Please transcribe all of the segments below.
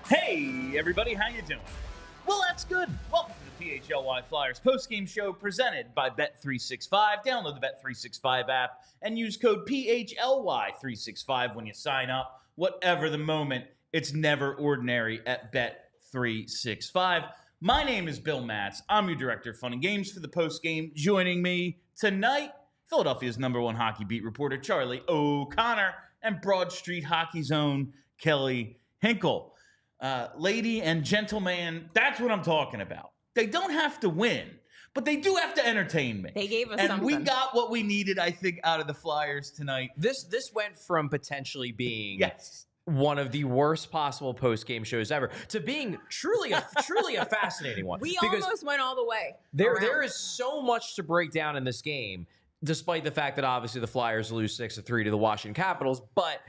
Hey, everybody, how you doing? Well, that's good. Welcome to the PHLY Flyers Postgame Show presented by Bet365. Download the Bet365 app and use code PHLY365 when you sign up. Whatever the moment, it's never ordinary at Bet365. My name is Bill Matz. I'm your director of fun and games for the postgame. Joining me tonight, Philadelphia's #1 hockey beat reporter, Charlie O'Connor, and Broad Street Hockey's own Kelly Hinkle. Lady and gentleman, that's what I'm talking about. They don't have to win, but they do have to entertain me. They gave us something. And we something. got what we needed, I think, out of the Flyers tonight. This went from potentially being Yes. one of the worst possible post-game shows ever to being truly a fascinating one. We Because almost went all the way. there is so much to break down in this game, despite the fact that obviously the Flyers lose 6-3 to the Washington Capitals. But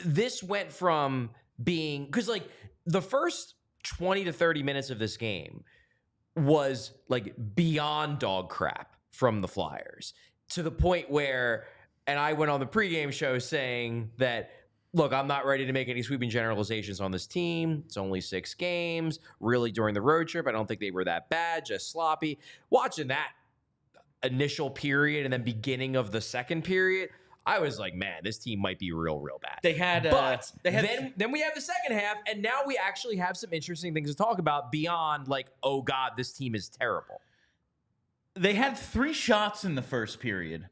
this went from being, because like the first 20 to 30 minutes of this game was like beyond dog crap from the Flyers, to the point where, and I went on the pregame show saying that, look, I'm not ready to make any sweeping generalizations on this team. It's only 6 games. Really, during the road trip, I don't think they were that bad, just sloppy. Watching that initial period and then beginning of the second period, I was like, man, this team might be real bad. They had, Then we have the second half, and now we actually have some interesting things to talk about beyond like, oh God, this team is terrible. They had 3 shots in the first period,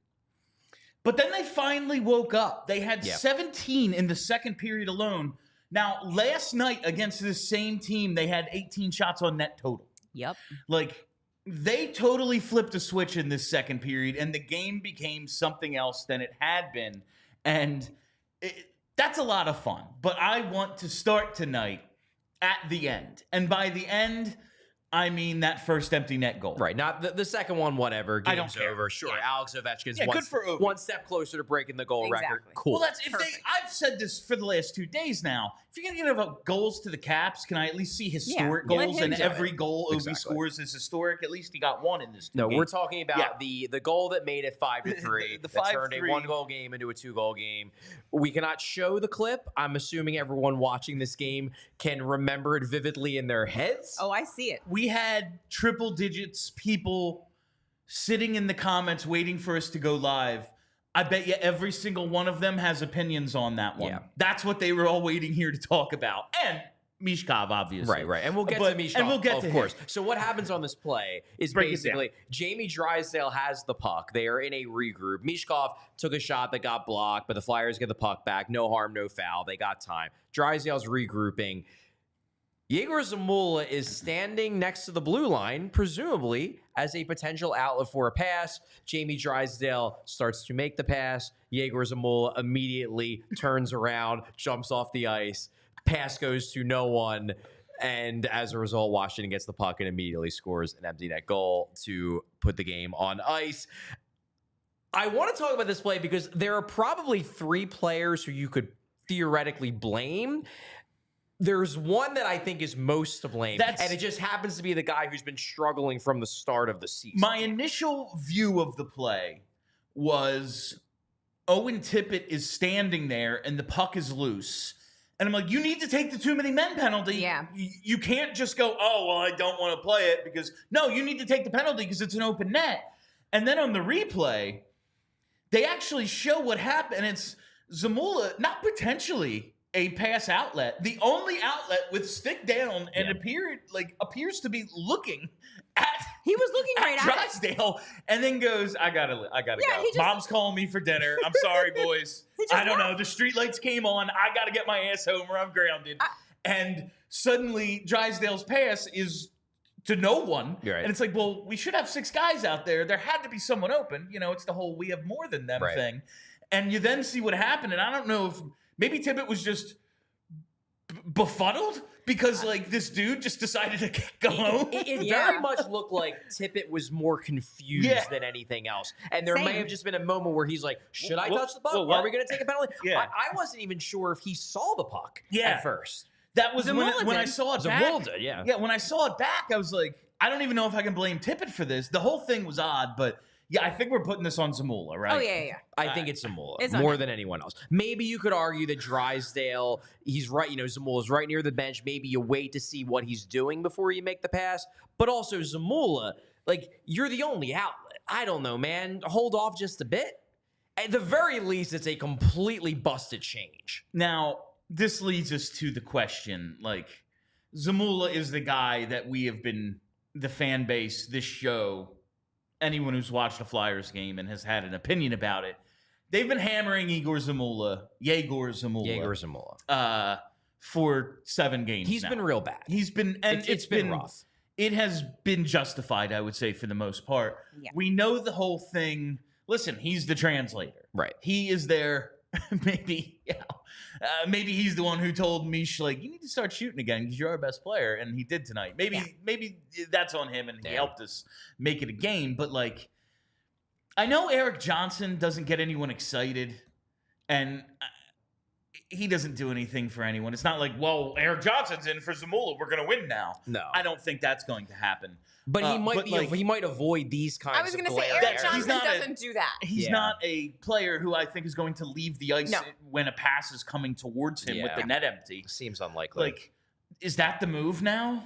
but then they finally woke up. They had 17 in the second period alone. Now, last night against this same team, they had 18 shots on net total. Yep. Like, they totally flipped a switch in this second period, and the game became something else than it had been. And that's a lot of fun. But I want to start tonight at the end. And by the end, I mean that first empty net goal. Right, not the second one, whatever. Game's I don't care. over. Sure, Alex Ovechkin's good for Ovi. one step closer to breaking the goal record. Exactly. Cool. Well, that's if Perfect. I've said this for the last 2 days now. If you're going to give goals to the Caps, can I at least see historic let goals? him And do every it. goal Ovi Exactly. scores is historic. At least he got one in this. No, game. we're talking about the goal that made it 5-3. The that turned a 5-3. 1-goal game into a 2-goal game. We cannot show the clip. I'm assuming everyone watching this game can remember it vividly in their heads. Oh, I see it. We had triple digits people sitting in the comments waiting for us to go live. I bet you every single one of them has opinions on that one. Yeah. That's what they were all waiting here to talk about. And Michkov, obviously. Right. And we'll get to Michkov, and we'll get of to course. him. So what happens on this play is Break it basically Jamie Drysdale has the puck. They are in a regroup. Michkov took a shot that got blocked, but the Flyers get the puck back. No harm, no foul. They got time. Drysdale's regrouping. Egor Zamula is standing next to the blue line, presumably as a potential outlet for a pass. Jamie Drysdale starts to make the pass. Egor Zamula immediately turns around, jumps off the ice. Pass goes to no one. And as a result, Washington gets the puck and immediately scores an empty net goal to put the game on ice. I want to talk about this play because there are probably 3 players who you could theoretically blame. There's one that I think is most to blame, and it just happens to be the guy who's been struggling from the start of the season. My initial view of the play was Owen Tippett is standing there and the puck is loose. And I'm like, you need to take the too many men penalty. Yeah. You can't just go, oh, well, I don't want to play it because, no, you need to take the penalty because it's an open net. And then on the replay, they actually show what happened. It's Zamula, not potentially a pass outlet, the only outlet with stick down and appears to be looking at He was looking right at it. Drysdale, and then goes, I gotta go. he just- Mom's calling me for dinner. I'm sorry, boys. just I don't know. The streetlights came on. I gotta get my ass home or I'm grounded. And suddenly Drysdale's pass is to no one. Right. And it's like, well, we should have 6 guys out there. There had to be someone open. You know, it's the whole we have more than them thing. And you then see what happened. And I don't know if maybe Tippett was just befuddled because like this dude just decided to go home. It very much looked like Tippett was more confused than anything else. And there may have just been a moment where he's like, should I touch the puck? Are we going to take a penalty? Yeah. I wasn't even sure if he saw the puck at first. That was when I did. saw it back. Zamula did, Yeah, when I saw it back, I was like, I don't even know if I can blame Tippett for this. The whole thing was odd, but Yeah, I think we're putting this on Zamula, right? Oh, yeah. I think it's Zamula It's on more him. than anyone else. Maybe you could argue that Drysdale, he's right, Zamula's right near the bench. Maybe you wait to see what he's doing before you make the pass. But also Zamula, you're the only outlet. I don't know, man. Hold off just a bit. At the very least, it's a completely busted change. Now, this leads us to the question, Zamula is the guy that we have been, the fan base, this show, anyone who's watched a Flyers game and has had an opinion about it, they've been hammering Egor Zamula, for 7 games He's now. been real bad. He's been, and it's been rough. It has been justified, I would say, for the most part. Yeah. We know the whole thing. Listen, he's the translator. Right. He is there. Maybe he's the one who told Mish, you need to start shooting again because you're our best player, and he did tonight. Maybe that's on him, and he helped us make it a game. But I know Eric Johnson doesn't get anyone excited, and he doesn't do anything for anyone. It's not Eric Johnson's in for Zamula, we're going to win now. No. I don't think that's going to happen. But he might avoid these kinds of I was going to say, glaring Eric errors. Johnson doesn't do that. He's not a player who I think is going to leave the ice when a pass is coming towards him with the net empty. Seems unlikely. Is that the move now?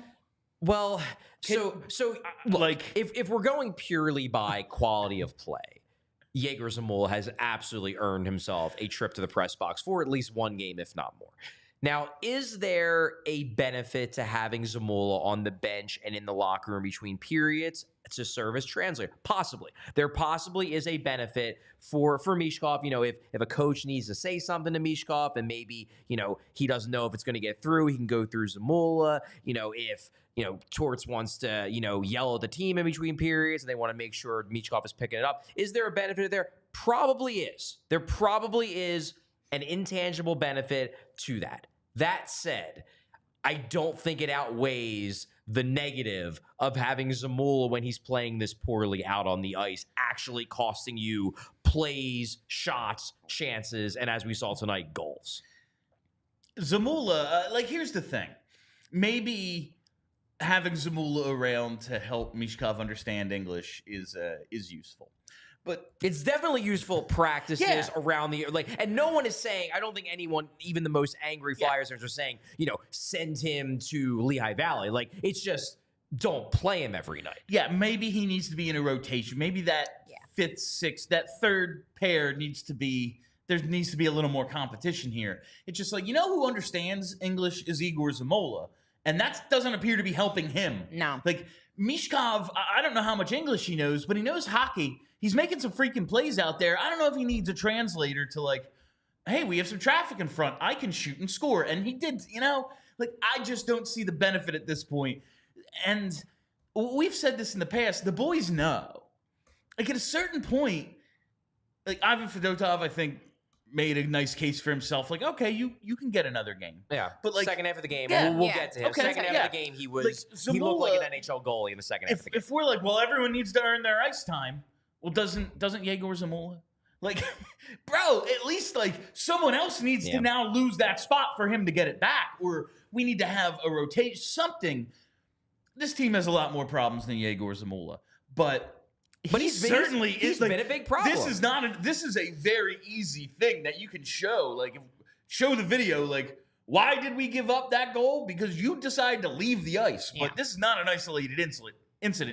Well, if we're going purely by quality of play, Egor Zamula has absolutely earned himself a trip to the press box for at least one game, if not more. Now, is there a benefit to having Zamula on the bench and in the locker room between periods to serve as translator? Possibly. There possibly is a benefit for Michkov. If a coach needs to say something to Michkov and maybe, he doesn't know if it's going to get through, he can go through Zamula. If Torts wants to, yell at the team in between periods and they want to make sure Michkov is picking it up. Is there a benefit there? Probably is. There probably is an intangible benefit to that. That said, I don't think it outweighs the negative of having Zamula when he's playing this poorly out on the ice, actually costing you plays, shots, chances, and as we saw tonight, goals. Zamula, here's the thing. Maybe having Zamula around to help Michkov understand English is useful. But it's definitely useful practices around the and no one is saying, I don't think anyone, even the most angry Flyers fans, are saying, send him to Lehigh Valley. It's just don't play him every night. Yeah, maybe he needs to be in a rotation. Maybe that fifth, sixth, that third pair needs to be a little more competition here. It's just who understands English is Egor Zamula, and that doesn't appear to be helping him. No. Michkov, I don't know how much English he knows, but he knows hockey. He's making some freaking plays out there. I don't know if he needs a translator to hey, we have some traffic in front. I can shoot and score. And he did, I just don't see the benefit at this point. And we've said this in the past. The boys know. At a certain point, Ivan Fedotov, I think, made a nice case for himself. Okay, you can get another game. Yeah. But second half of the game, we'll get to him. Okay, second half of the game, he looked like an NHL goalie in the second half of the game. If we're everyone needs to earn their ice time, well, doesn't Egor Zamula? Bro, at least someone else needs to now lose that spot for him to get it back, or we need to have a rotation, something. This team has a lot more problems than Egor Zamula, but he's been a big problem. This is a very easy thing that you can show. Show the video. Why did we give up that goal? Because you decided to leave the ice. But this is not an isolated incident.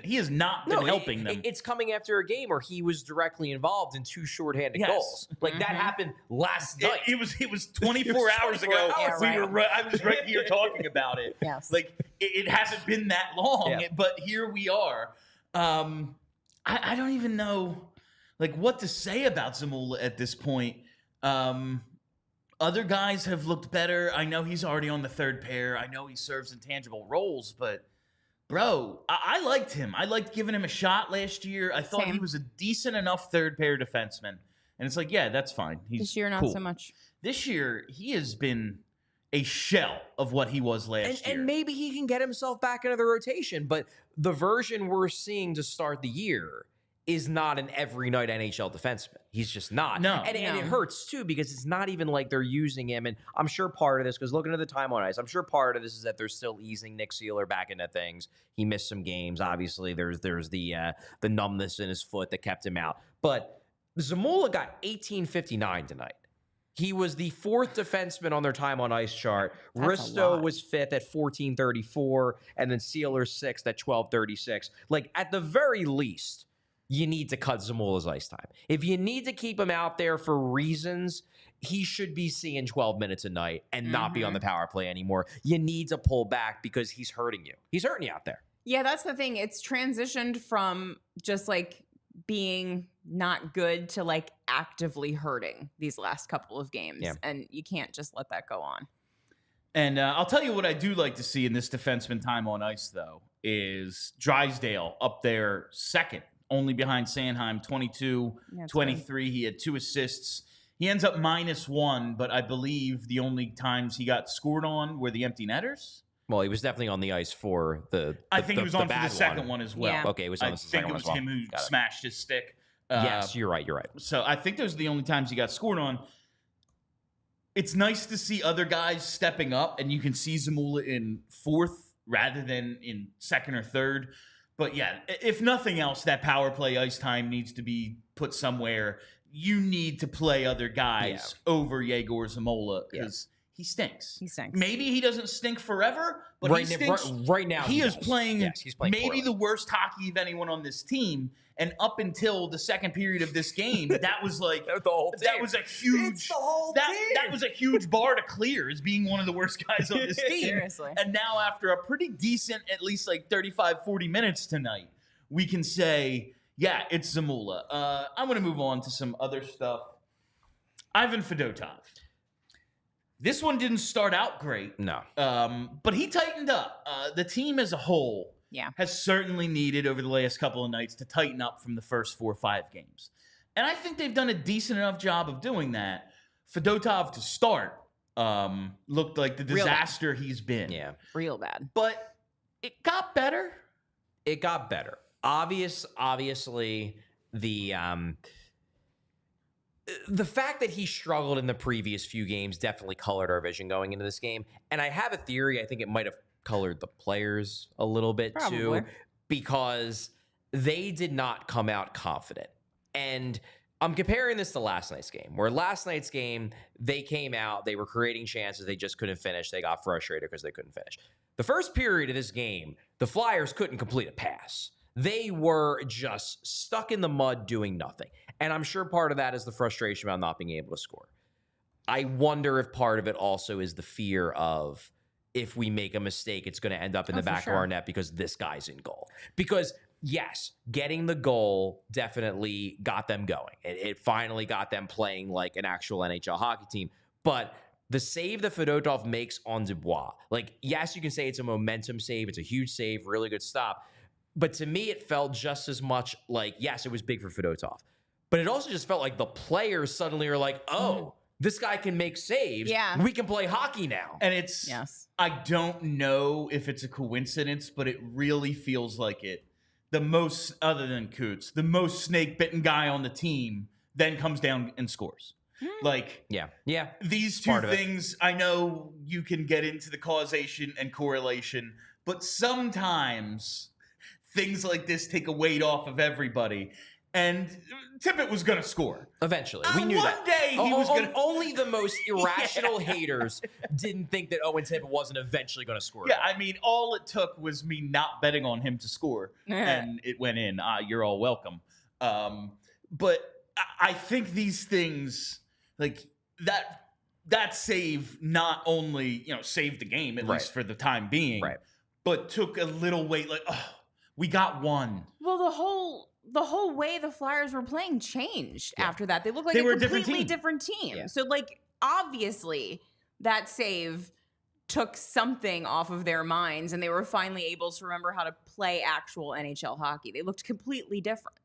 He has not been helping them. It's coming after a game where he was directly involved in 2 shorthanded goals. That happened last night. It was 24 hours ago. I was right here talking about it. Yes. It hasn't been that long, but here we are. I don't even know what to say about Zamula at this point. Other guys have looked better. I know he's already on the third pair. I know he serves intangible roles, but bro, I liked him. I liked giving him a shot last year. I thought he was a decent enough third pair defenseman. And it's that's fine. This year, not so much. This year, he has been a shell of what he was last year. And maybe he can get himself back into the rotation. But the version we're seeing to start the year is not an every night NHL defenseman. He's just not. No. And it hurts too because it's not even like they're using him. And I'm sure part of this, because looking at the time on ice, I'm sure part of this is that they're still easing Nick Seeler back into things. He missed some games. Obviously, there's the numbness in his foot that kept him out. But Zamula got 18:59 tonight. He was the 4th defenseman on their time on ice chart. Risto was 5th at 14:34, and then Sealer 6th at 12:36. Like, at the very least, you need to cut Zamula's ice time. If you need to keep him out there for reasons, he should be seeing 12 minutes a night and not be on the power play anymore. You need to pull back because he's hurting you. He's hurting you out there. Yeah, that's the thing. It's transitioned from just like being not good to like actively hurting these last couple of games. Yeah. And you can't just let that go on. And I'll tell you what I do like to see in this defenseman time on ice, though, is Drysdale up there second, only behind Sanheim, 22, 23. Good. He had 2 assists. He ends up -1, but I believe the only times he got scored on were the empty netters. Well, he was definitely on the ice for the I think he was on for the second one as well. Yeah. Okay, it was on the second one as well. I think it was him who smashed his stick. Yes, you're right. So I think those are the only times he got scored on. It's nice to see other guys stepping up, and you can see Zamula in 4th rather than in 2nd or 3rd. But yeah, if nothing else, that power play ice time needs to be put somewhere. You need to play other guys over Egor Zamula because he stinks. He stinks. Maybe he doesn't stink forever, but right, he stinks. Right now, he is playing, he's playing maybe poorly. the worst hockey of anyone on this team. And up until the second period of this game, that was like the whole team. That was a huge It's the whole that team. was a huge bar to clear as being one of the worst guys on this team. Seriously. And now after a pretty decent, at least like 35, 40 minutes tonight, we can say, yeah, it's Zamula. I'm going to move on to some other stuff. Ivan Fedotov. This one didn't start out great. No. But he tightened up. The team as a whole has certainly needed over the last couple of nights to tighten up from the first 4 or 5 games. And I think they've done a decent enough job of doing that. Fedotov to start looked like the disaster he's been. Yeah. Real bad. But it got better. It got better. Obviously, the fact that he struggled in the previous few games definitely colored our vision going into this game. And I have a theory. I think it might have colored the players a little bit too, because they did not come out confident. And I'm comparing this to last night's game, where last night's game, they came out, they were creating chances, they just couldn't finish. They got frustrated because they couldn't finish. The first period of this game, the Flyers couldn't complete a pass. They were just stuck in the mud doing nothing. And I'm sure part of that is the frustration about not being able to score. I wonder if part of it also is the fear of, if we make a mistake, it's going to end up in the back of our net because this guy's in goal. Because, yes, getting the goal definitely got them going. It finally got them playing like an actual NHL hockey team. But the save that Fedotov makes on Dubois, like, yes, you can say it's a momentum save. It's a huge save, really good stop. But to me, it felt just as much like, yes, it was big for Fedotov. But it also just felt like the players suddenly are like, oh, this guy can make saves. Yeah. We can play hockey now. And it's, I don't know if it's a coincidence, but it really feels like it. The most, other than Coots, the most snake-bitten guy on the team then comes down and scores. Like, these two things, I know you can get into the causation and correlation, but sometimes things like this take a weight off of everybody. And Tippett was going to score. Eventually. We knew that. One day he was going to... Only the most irrational haters didn't think that Owen Tippett wasn't eventually going to score. Yeah, I mean, all it took was me not betting on him to score. And it went in. You're all welcome. But I think these things, like, that save not only, saved the game, at least for the time being, but took a little weight. Like, oh, we got one. Well, the whole way the Flyers were playing changed after that. They looked like they were a completely different team. Yeah. So, like, obviously, that save took something off of their minds, and they were finally able to remember how to play actual NHL hockey. They looked completely different.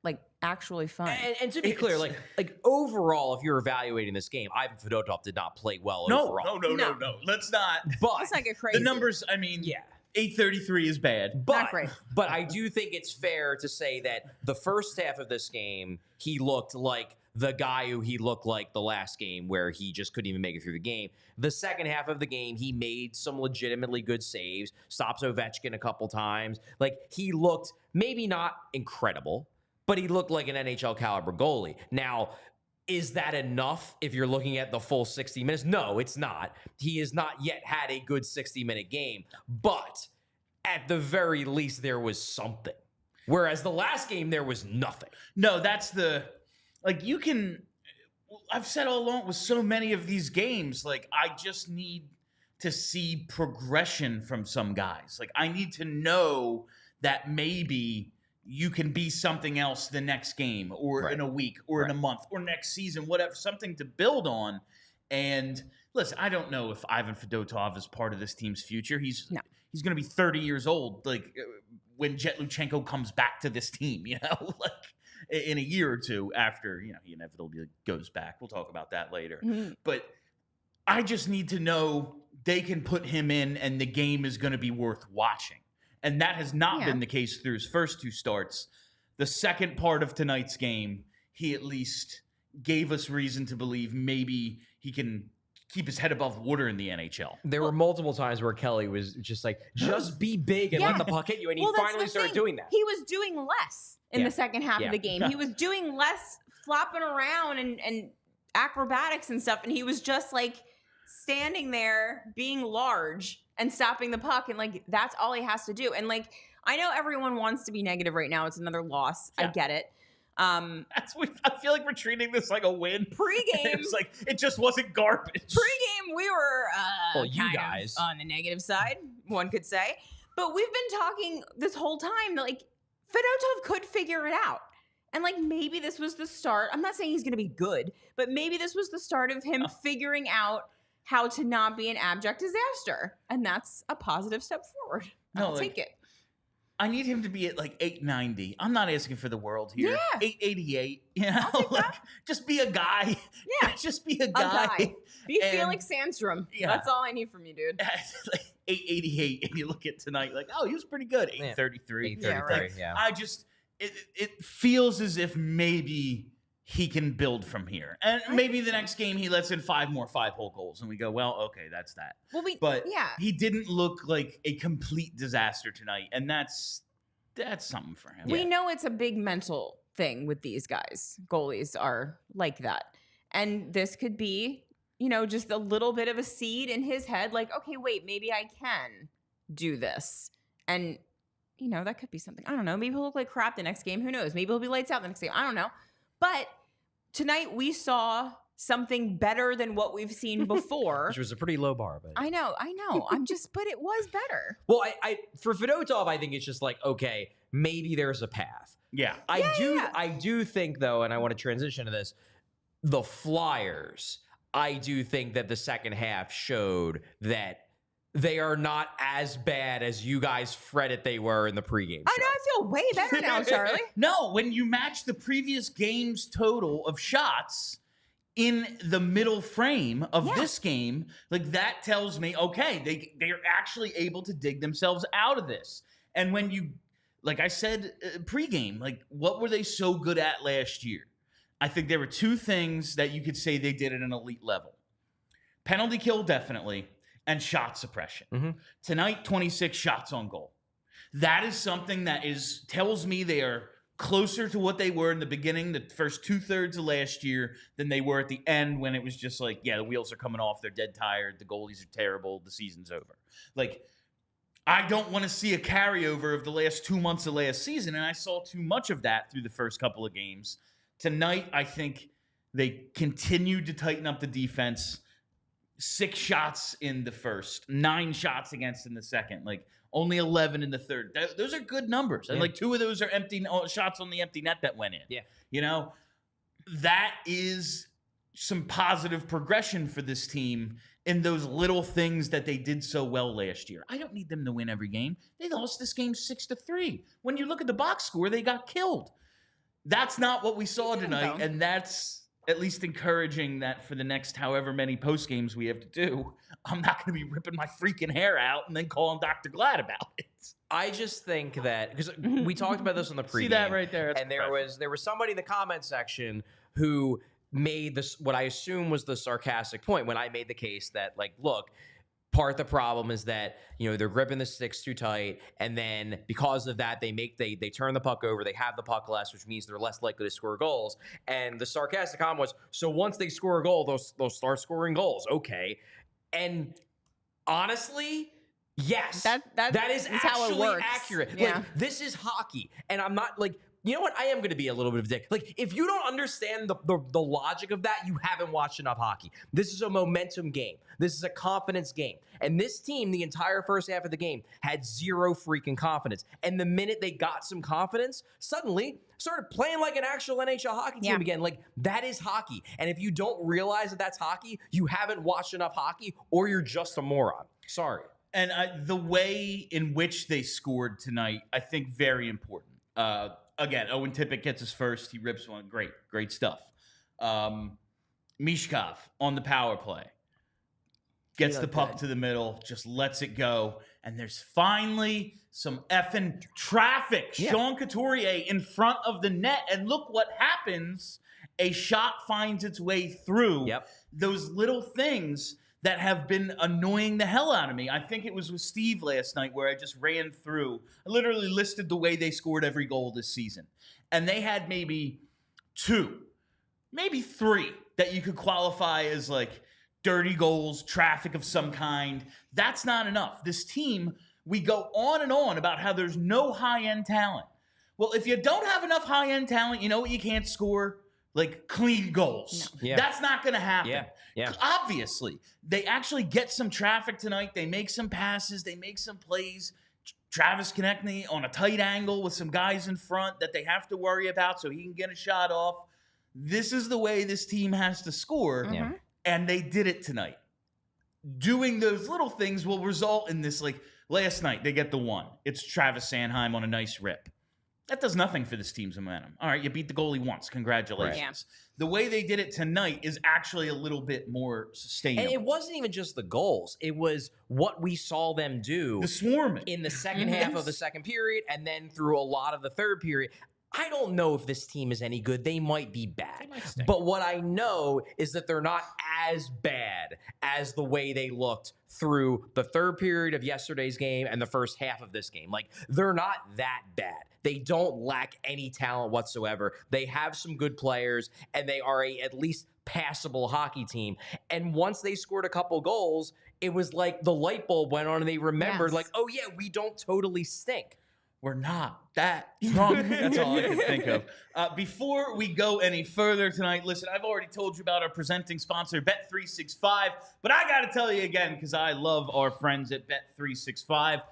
Like, actually fun. And to be clear, like overall, if you're evaluating this game, Ivan Fedotov did not play well overall. No. Let's not. But let's not get crazy. The numbers, I mean, 833 is bad. Not great. But I do think it's fair to say that the first half of this game, he looked like the guy who he looked like the last game where he just couldn't even make it through the game. The second half of the game, he made some legitimately good saves, stops Ovechkin a couple times. Like, he looked maybe not incredible, but he looked like an NHL caliber goalie. Now, is that enough if you're looking at the full 60 minutes? No, it's not. He has not yet had a good 60-minute game, but at the very least, there was something. Whereas the last game, there was nothing. No, that's the... Like, you can... I've said all along with so many of these games, like, I just need to see progression from some guys. Like, I need to know that maybe you can be something else the next game or in a week or in a month or next season, whatever, something to build on. And listen, I don't know if Ivan Fedotov is part of this team's future. He's going to be 30 years old, like, when Jett Luchanko comes back to this team, you know, like, in a year or two after, you know, he inevitably goes back. We'll talk about that later. Mm-hmm. But I just need to know they can put him in and the game is going to be worth watching. And that has not been the case through his first two starts. The second part of tonight's game, he at least gave us reason to believe maybe he can keep his head above water in the NHL. There were multiple times where Kelly was just like, just be big and let the puck hit you. And he finally started doing that. He was doing less in the second half of the game. He was doing less flopping around and acrobatics and stuff. And he was just like standing there being large and stopping the puck. And like, that's all he has to do. And like, I know everyone wants to be negative right now. It's another loss. I get it. I feel like we're treating this like a win. Pre-game, it's like it just wasn't garbage. Pre-game, we were you guys on the negative side, one could say. But we've been talking this whole time that like Fedotov could figure it out, and like maybe this was the start. I'm not saying he's going to be good, but maybe this was the start of him figuring out how to not be an abject disaster, and that's a positive step forward. I'll take it. I need him to be at like 890. I'm not asking for the world here. Yeah. 888. You know, like, just be a guy. Yeah. Just be a guy. Be Felix Sandstrom. Yeah. That's all I need from you, dude. Like 888. And you look at tonight, like, oh, he was pretty good. 833. 833. Yeah. I just, it feels as if maybe he can build from here. And maybe the next game he lets in 5 more 5-hole goals. And we go, well, okay, that's that. Well, but he didn't look like a complete disaster tonight. And that's something for him. We know it's a big mental thing with these guys. Goalies are like that. And this could be, you know, just a little bit of a seed in his head. Like, okay, wait, maybe I can do this. And, you know, that could be something. I don't know. Maybe he'll look like crap the next game. Who knows? Maybe he'll be lights out the next game. I don't know. But tonight we saw something better than what we've seen before. Which was a pretty low bar. But I know. But it was better. Well, I for Fedotov, I think it's just like, okay, maybe there's a path. Yeah. I do think, though, and I want to transition to this, the Flyers, I do think that the second half showed that they are not as bad as you guys fretted they were in the pregame show. I know, I feel way better now, Charlie. No, when you match the previous game's total of shots in the middle frame of this game, like that tells me, okay, they're actually able to dig themselves out of this. And when you, like I said pregame, like what were they so good at last year? I think there were 2 things that you could say they did at an elite level. Penalty kill, definitely. And shot suppression. Mm-hmm. Tonight, 26 shots on goal. That is something that tells me they are closer to what they were in the beginning, the first 2/3 of last year, than they were at the end when it was just like, the wheels are coming off, they're dead tired, the goalies are terrible, the season's over. Like, I don't want to see a carryover of the last 2 months of last season, and I saw too much of that through the first couple of games. Tonight, I think they continued to tighten up the defense. 6 shots in the first, 9 shots against in the second, like only 11 in the third. Those are good numbers. And like 2 of those are empty shots on the empty net that went in. Yeah. You know, that is some positive progression for this team in those little things that they did so well last year. I don't need them to win every game. They lost this game 6-3. When you look at the box score, they got killed. That's not what we saw tonight. And that's at least encouraging that for the next however many post games we have to do, I'm not going to be ripping my freaking hair out and then calling Dr. Glad about it. I just think that because we talked about this on the pregame. See that right there? That's and there was somebody in the comment section who made this what I assume was the sarcastic point when I made the case that, like, look, part of the problem is that, you know, they're gripping the sticks too tight, and then because of that, they turn the puck over, they have the puck less, which means they're less likely to score goals. And the sarcastic comment was, so once they score a goal, they'll start scoring goals. Okay. And honestly, yes, that is actually how it works. accurate. Yeah. Like, this is hockey, and I'm not like, you know what? I am going to be a little bit of a dick. Like, if you don't understand the logic of that, you haven't watched enough hockey. This is a momentum game. This is a confidence game. And this team, the entire first half of the game, had zero freaking confidence. And the minute they got some confidence, suddenly started playing like an actual NHL hockey team again. Like, that is hockey. And if you don't realize that that's hockey, you haven't watched enough hockey, or you're just a moron. Sorry. And the way in which they scored tonight, I think, very important. Again, Owen Tippett gets his first. He rips one. Great stuff. Michkov on the power play. Gets the puck to the middle, just lets it go. And there's finally some effing traffic. Yeah. Sean Couturier in front of the net. And look what happens. A shot finds its way through. Yep. Those little things that have been annoying the hell out of me. I think it was with Steve last night where I just ran through. I literally listed the way they scored every goal this season. And they had maybe 2, maybe 3 that you could qualify as like dirty goals, traffic of some kind. That's not enough. This team, we go on and on about how there's no high-end talent. Well, if you don't have enough high-end talent, you know what you can't score? Like clean goals. No. Yeah. That's not going to happen. Yeah. Obviously, they actually get some traffic tonight. They make some passes. They make some plays. Travis Konechny on a tight angle with some guys in front that they have to worry about so he can get a shot off. This is the way this team has to score, and they did it tonight. Doing those little things will result in this, like last night, they get the 1. It's Travis Sanheim on a nice rip. That does nothing for this team's momentum. All right, you beat the goalie once. Congratulations. Right. The way they did it tonight is actually a little bit more sustainable. And it wasn't even just the goals. It was what we saw them do. The swarming. In the second half of the second period and then through a lot of the third period. I don't know if this team is any good. They might be bad. But what I know is that they're not as bad as the way they looked through the third period of yesterday's game and the first half of this game. Like, they're not that bad. They don't lack any talent whatsoever. They have some good players, and they are a at least passable hockey team. And once they scored a couple goals, it was like the light bulb went on and they remembered, like, oh yeah, we don't totally stink. We're not that drunk. That's all I can think of. Before we go any further tonight, listen, I've already told you about our presenting sponsor, Bet365, but I got to tell you again because I love our friends at Bet365.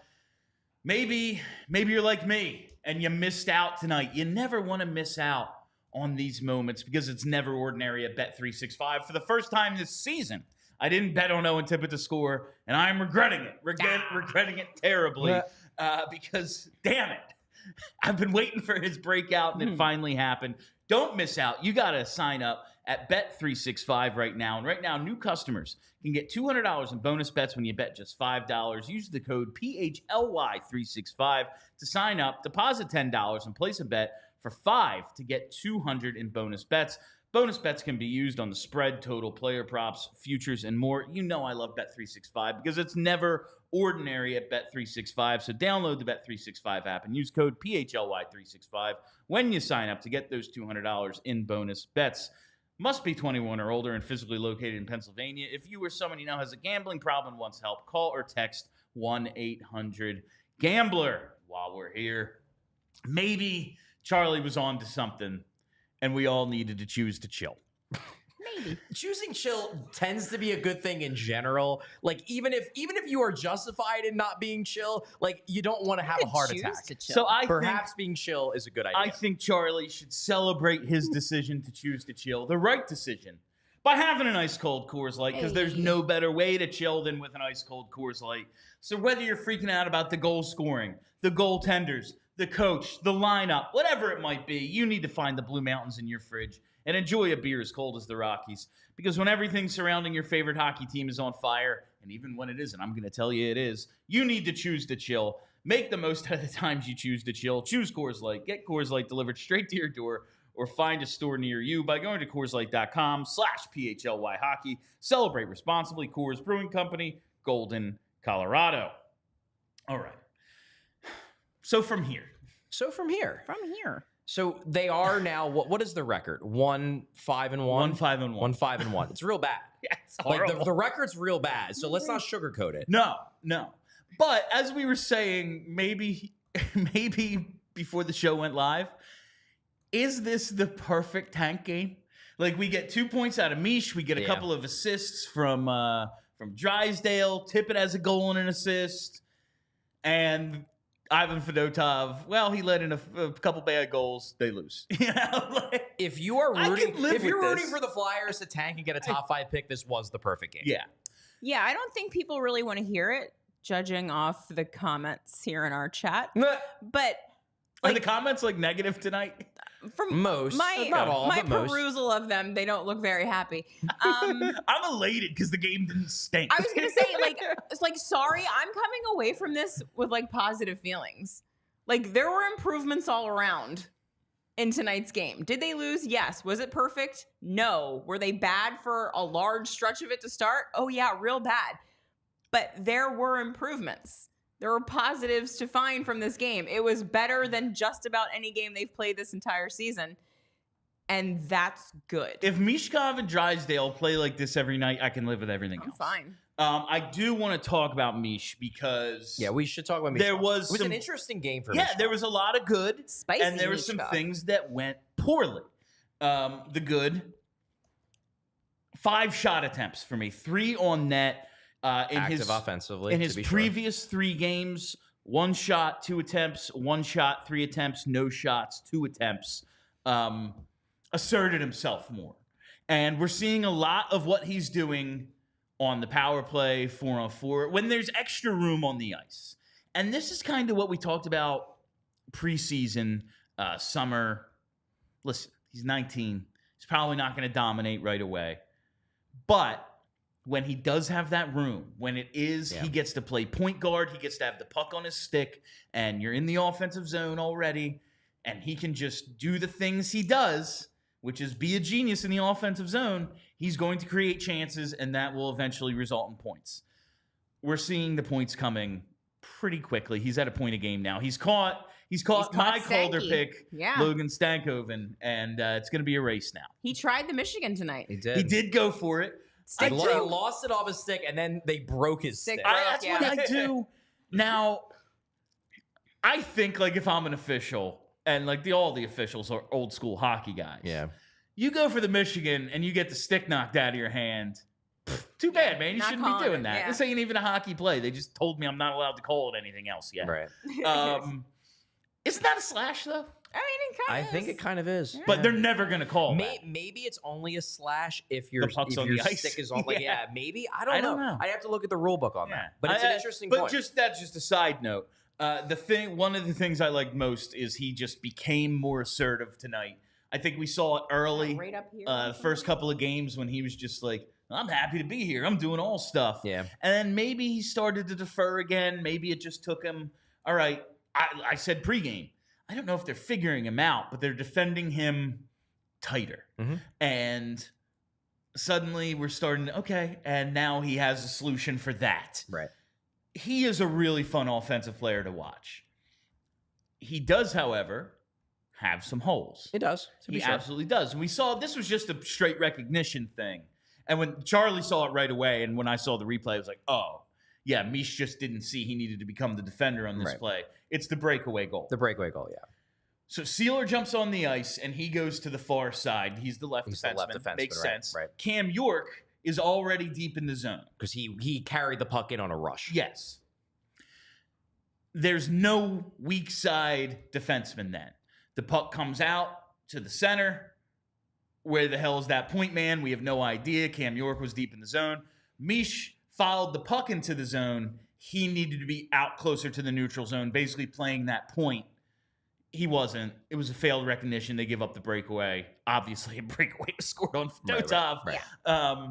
Maybe you're like me and you missed out tonight. You never want to miss out on these moments because it's never ordinary at Bet365. For the first time this season, I didn't bet on Owen Tippett to score, and I'm regretting it. Regretting it terribly. Because, damn it, I've been waiting for his breakout, and it finally happened. Don't miss out. You got to sign up at Bet365 right now. And right now, new customers can get $200 in bonus bets when you bet just $5. Use the code PHLY365 to sign up. Deposit $10 and place a bet for $5 to get $200 in bonus bets. Bonus bets can be used on the spread, total, player props, futures, and more. You know I love Bet365 because it's never ordinary at Bet365. So download the Bet365 app and use code PHLY365 when you sign up to get those $200 in bonus bets. Must be 21 or older and physically located in Pennsylvania. If you or someone you know has a gambling problem and wants help, call or text 1-800-GAMBLER. While we're here, maybe Charlie was on to something and we all needed to choose to chill. Maybe. Choosing chill tends to be a good thing in general. Like, even if you are justified in not being chill, like, you don't want to have a heart attack. So perhaps being chill is a good idea. I think Charlie should celebrate his decision to choose to chill, the right decision, by having an ice cold Coors Light, because there's no better way to chill than with an ice cold Coors Light. So whether you're freaking out about the goal scoring, the goaltenders, the coach, the lineup, whatever it might be, you need to find the Blue Mountains in your fridge and enjoy a beer as cold as the Rockies. Because when everything surrounding your favorite hockey team is on fire, and even when it isn't, I'm going to tell you it is, you need to choose to chill. Make the most out of the times you choose to chill. Choose Coors Light. Get Coors Light delivered straight to your door, or find a store near you by going to CoorsLight.com/PHLY Hockey. Celebrate responsibly. Coors Brewing Company, Golden, Colorado. All right. So from here. From here. So they are now, what is the record? 1-5-1? 1-5-1. 1-5-1. It's real bad. Yeah, it's Like horrible. the record's real bad. So let's not sugarcoat it. No. But as we were saying, maybe before the show went live, is this the perfect tank game? Like, we get 2 points out of Mish. We get a couple of assists from Drysdale. Tippett has a goal and an assist. And Ivan Fedotov, well, he let in a couple bad goals. They lose. If you are rooting, rooting for the Flyers to tank and get a top 5 pick, this was the perfect game. Yeah, I don't think people really want to hear it, judging off the comments here in our chat. But are the comments like negative tonight? From most, not all, my but most. perusal of them, they don't look very happy. I'm elated because the game didn't stink. I was gonna say, it's like, sorry, I'm coming away from this with like positive feelings. Like, there were improvements all around in tonight's game. Did they lose? Yes. Was it perfect? No. Were they bad for a large stretch of it to start? Oh yeah, real bad. But there were improvements. There were positives to find from this game. It was better than just about any game they've played this entire season. And that's good. If Michkov and Drysdale play like this every night, I can live with everything else. Fine. I do want to talk about Mish because we should talk about Michkov. There was it was an interesting game for Yeah, Michkov. there was a lot of good. Spicy and there were some things that went poorly. The good, 5 shot attempts for me, 3 on net. Active offensively. In his previous 3 games, 1 shot, 2 attempts, 1 shot, 3 attempts, no shots, 2 attempts. Asserted himself more. And we're seeing a lot of what he's doing on the power play, 4-on-4, when there's extra room on the ice. And this is kind of what we talked about preseason, summer. Listen, he's 19. He's probably not going to dominate right away. But when he does have that room, when it is, he gets to play point guard, he gets to have the puck on his stick, and you're in the offensive zone already, and he can just do the things he does, which is be a genius in the offensive zone, he's going to create chances, and that will eventually result in points. We're seeing the points coming pretty quickly. He's at a point a game now. He's caught my Calder pick, Logan Stankoven, and it's going to be a race now. He tried the Michigan tonight. He did. He did go for it. He lost it off his stick, and then they broke his stick. That's what I do. Now, I think, like, if I'm an official, and like all the officials are old school hockey guys. Yeah. You go for the Michigan and you get the stick knocked out of your hand. Too bad, man. You shouldn't be doing that. This ain't even a hockey play. They just told me I'm not allowed to call it anything else yet. Right. Isn't that a slash, though? I mean, it kind of I think it kind of is. But they're never going to call that. Maybe it's only a slash if your ice. stick is on. Like, maybe. I don't know. I'd have to look at the rule book on that. But it's an interesting point. But that's just a side note. One of the things I like most is he just became more assertive tonight. I think we saw it early, right up here. The first couple of games when he was just like, I'm happy to be here. I'm doing all stuff. Yeah. And then maybe he started to defer again. Maybe it just took him. All right. I said pregame. I don't know if they're figuring him out, but they're defending him tighter. Mm-hmm. And suddenly we're starting, okay, and now he has a solution for that. Right. He is a really fun offensive player to watch. He does, however, have some holes. It does. He absolutely does. And we saw this was just a straight recognition thing. And when Charlie saw it right away, and when I saw the replay, I was like, oh, yeah, Mish just didn't see he needed to become the defender on this play. It's the breakaway goal. The breakaway goal, yeah. So Sealer jumps on the ice, and he goes to the far side. He's the left defenseman. The left defenseman. Makes sense. Right. Cam York is already deep in the zone. Because he carried the puck in on a rush. Yes. There's no weak side defenseman then. The puck comes out to the center. Where the hell is that point man? We have no idea. Cam York was deep in the zone. Mish followed the puck into the zone. He needed to be out closer to the neutral zone, basically playing that point. he wasn't. It was a failed recognition. They give up the breakaway. Obviously, a breakaway was scored on Fedotov. Right.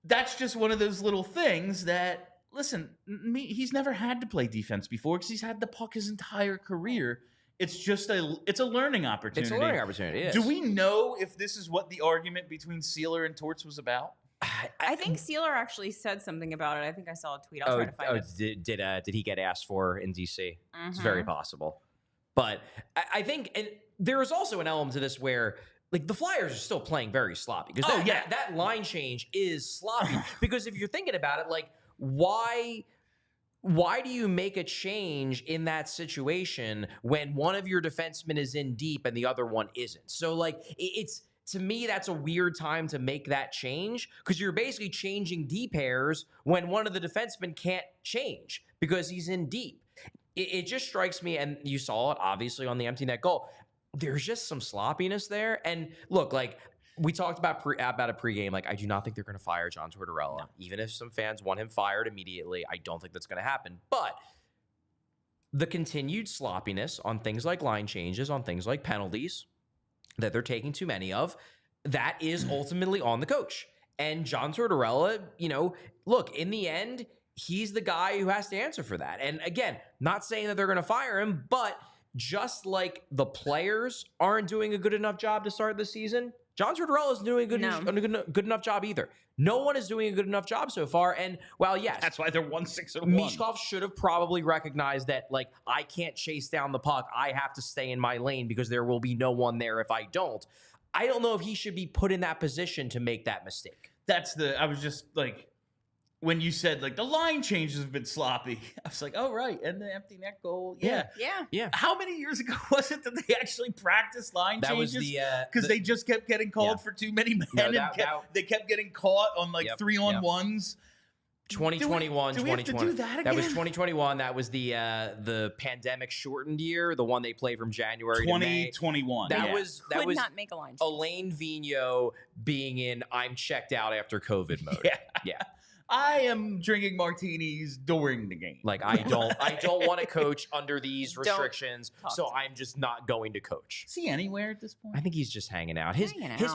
That's just one of those little things that, listen, he's never had to play defense before because he's had the puck his entire career. It's just it's a learning opportunity. It's a learning opportunity, yes. Do we know if this is what the argument between Sealer and Torts was about? I think Sealer actually said something about it. I think I saw a tweet. I'll try to find it. Did he get asked for in DC? It's very possible. But I think, and there is also an element to this where, like, the Flyers are still playing very sloppy. Because that line change is sloppy. Because if you're thinking about it, like, why do you make a change in that situation when one of your defensemen is in deep and the other one isn't? So, like, it's, to me, that's a weird time to make that change because you're basically changing D pairs when one of the defensemen can't change because he's in deep. It just strikes me, and you saw it obviously on the empty net goal. There's just some sloppiness there. And look, like, we talked about a pregame. Like, I do not think they're going to fire John Tortorella. No. Even if some fans want him fired immediately, I don't think that's going to happen. But the continued sloppiness on things like line changes, on things like penalties that they're taking too many of, that is ultimately on the coach. And John Tortorella, you know, look, in the end, he's the guy who has to answer for that. And again, not saying that they're going to fire him, but just like the players aren't doing a good enough job to start the season, John Tortorella isn't doing a good enough job either. No one is doing a good enough job so far. And while, yes, that's why they're 1-6-1. Michkov should have probably recognized that, like, I can't chase down the puck. I have to stay in my lane because there will be no one there if I don't. I don't know if he should be put in that position to make that mistake. I was just like, when you said, like, the line changes have been sloppy, I was like, oh, right. And the empty net goal. Yeah. How many years ago was it that they actually practiced line changes? That was because they just kept getting called for too many men. They kept getting caught on, like, 3-on-1s. 2021, do we have to do that again? That was 2021. That was the pandemic shortened year, the one they played from January to May. 2021. That was not make a line change. Alain Vigneault being in I'm checked out after COVID mode. Yeah. I am drinking martinis during the game. Like, I don't want to coach under these restrictions, so I'm just not going to coach. Is he anywhere at this point? I think he's just hanging out. His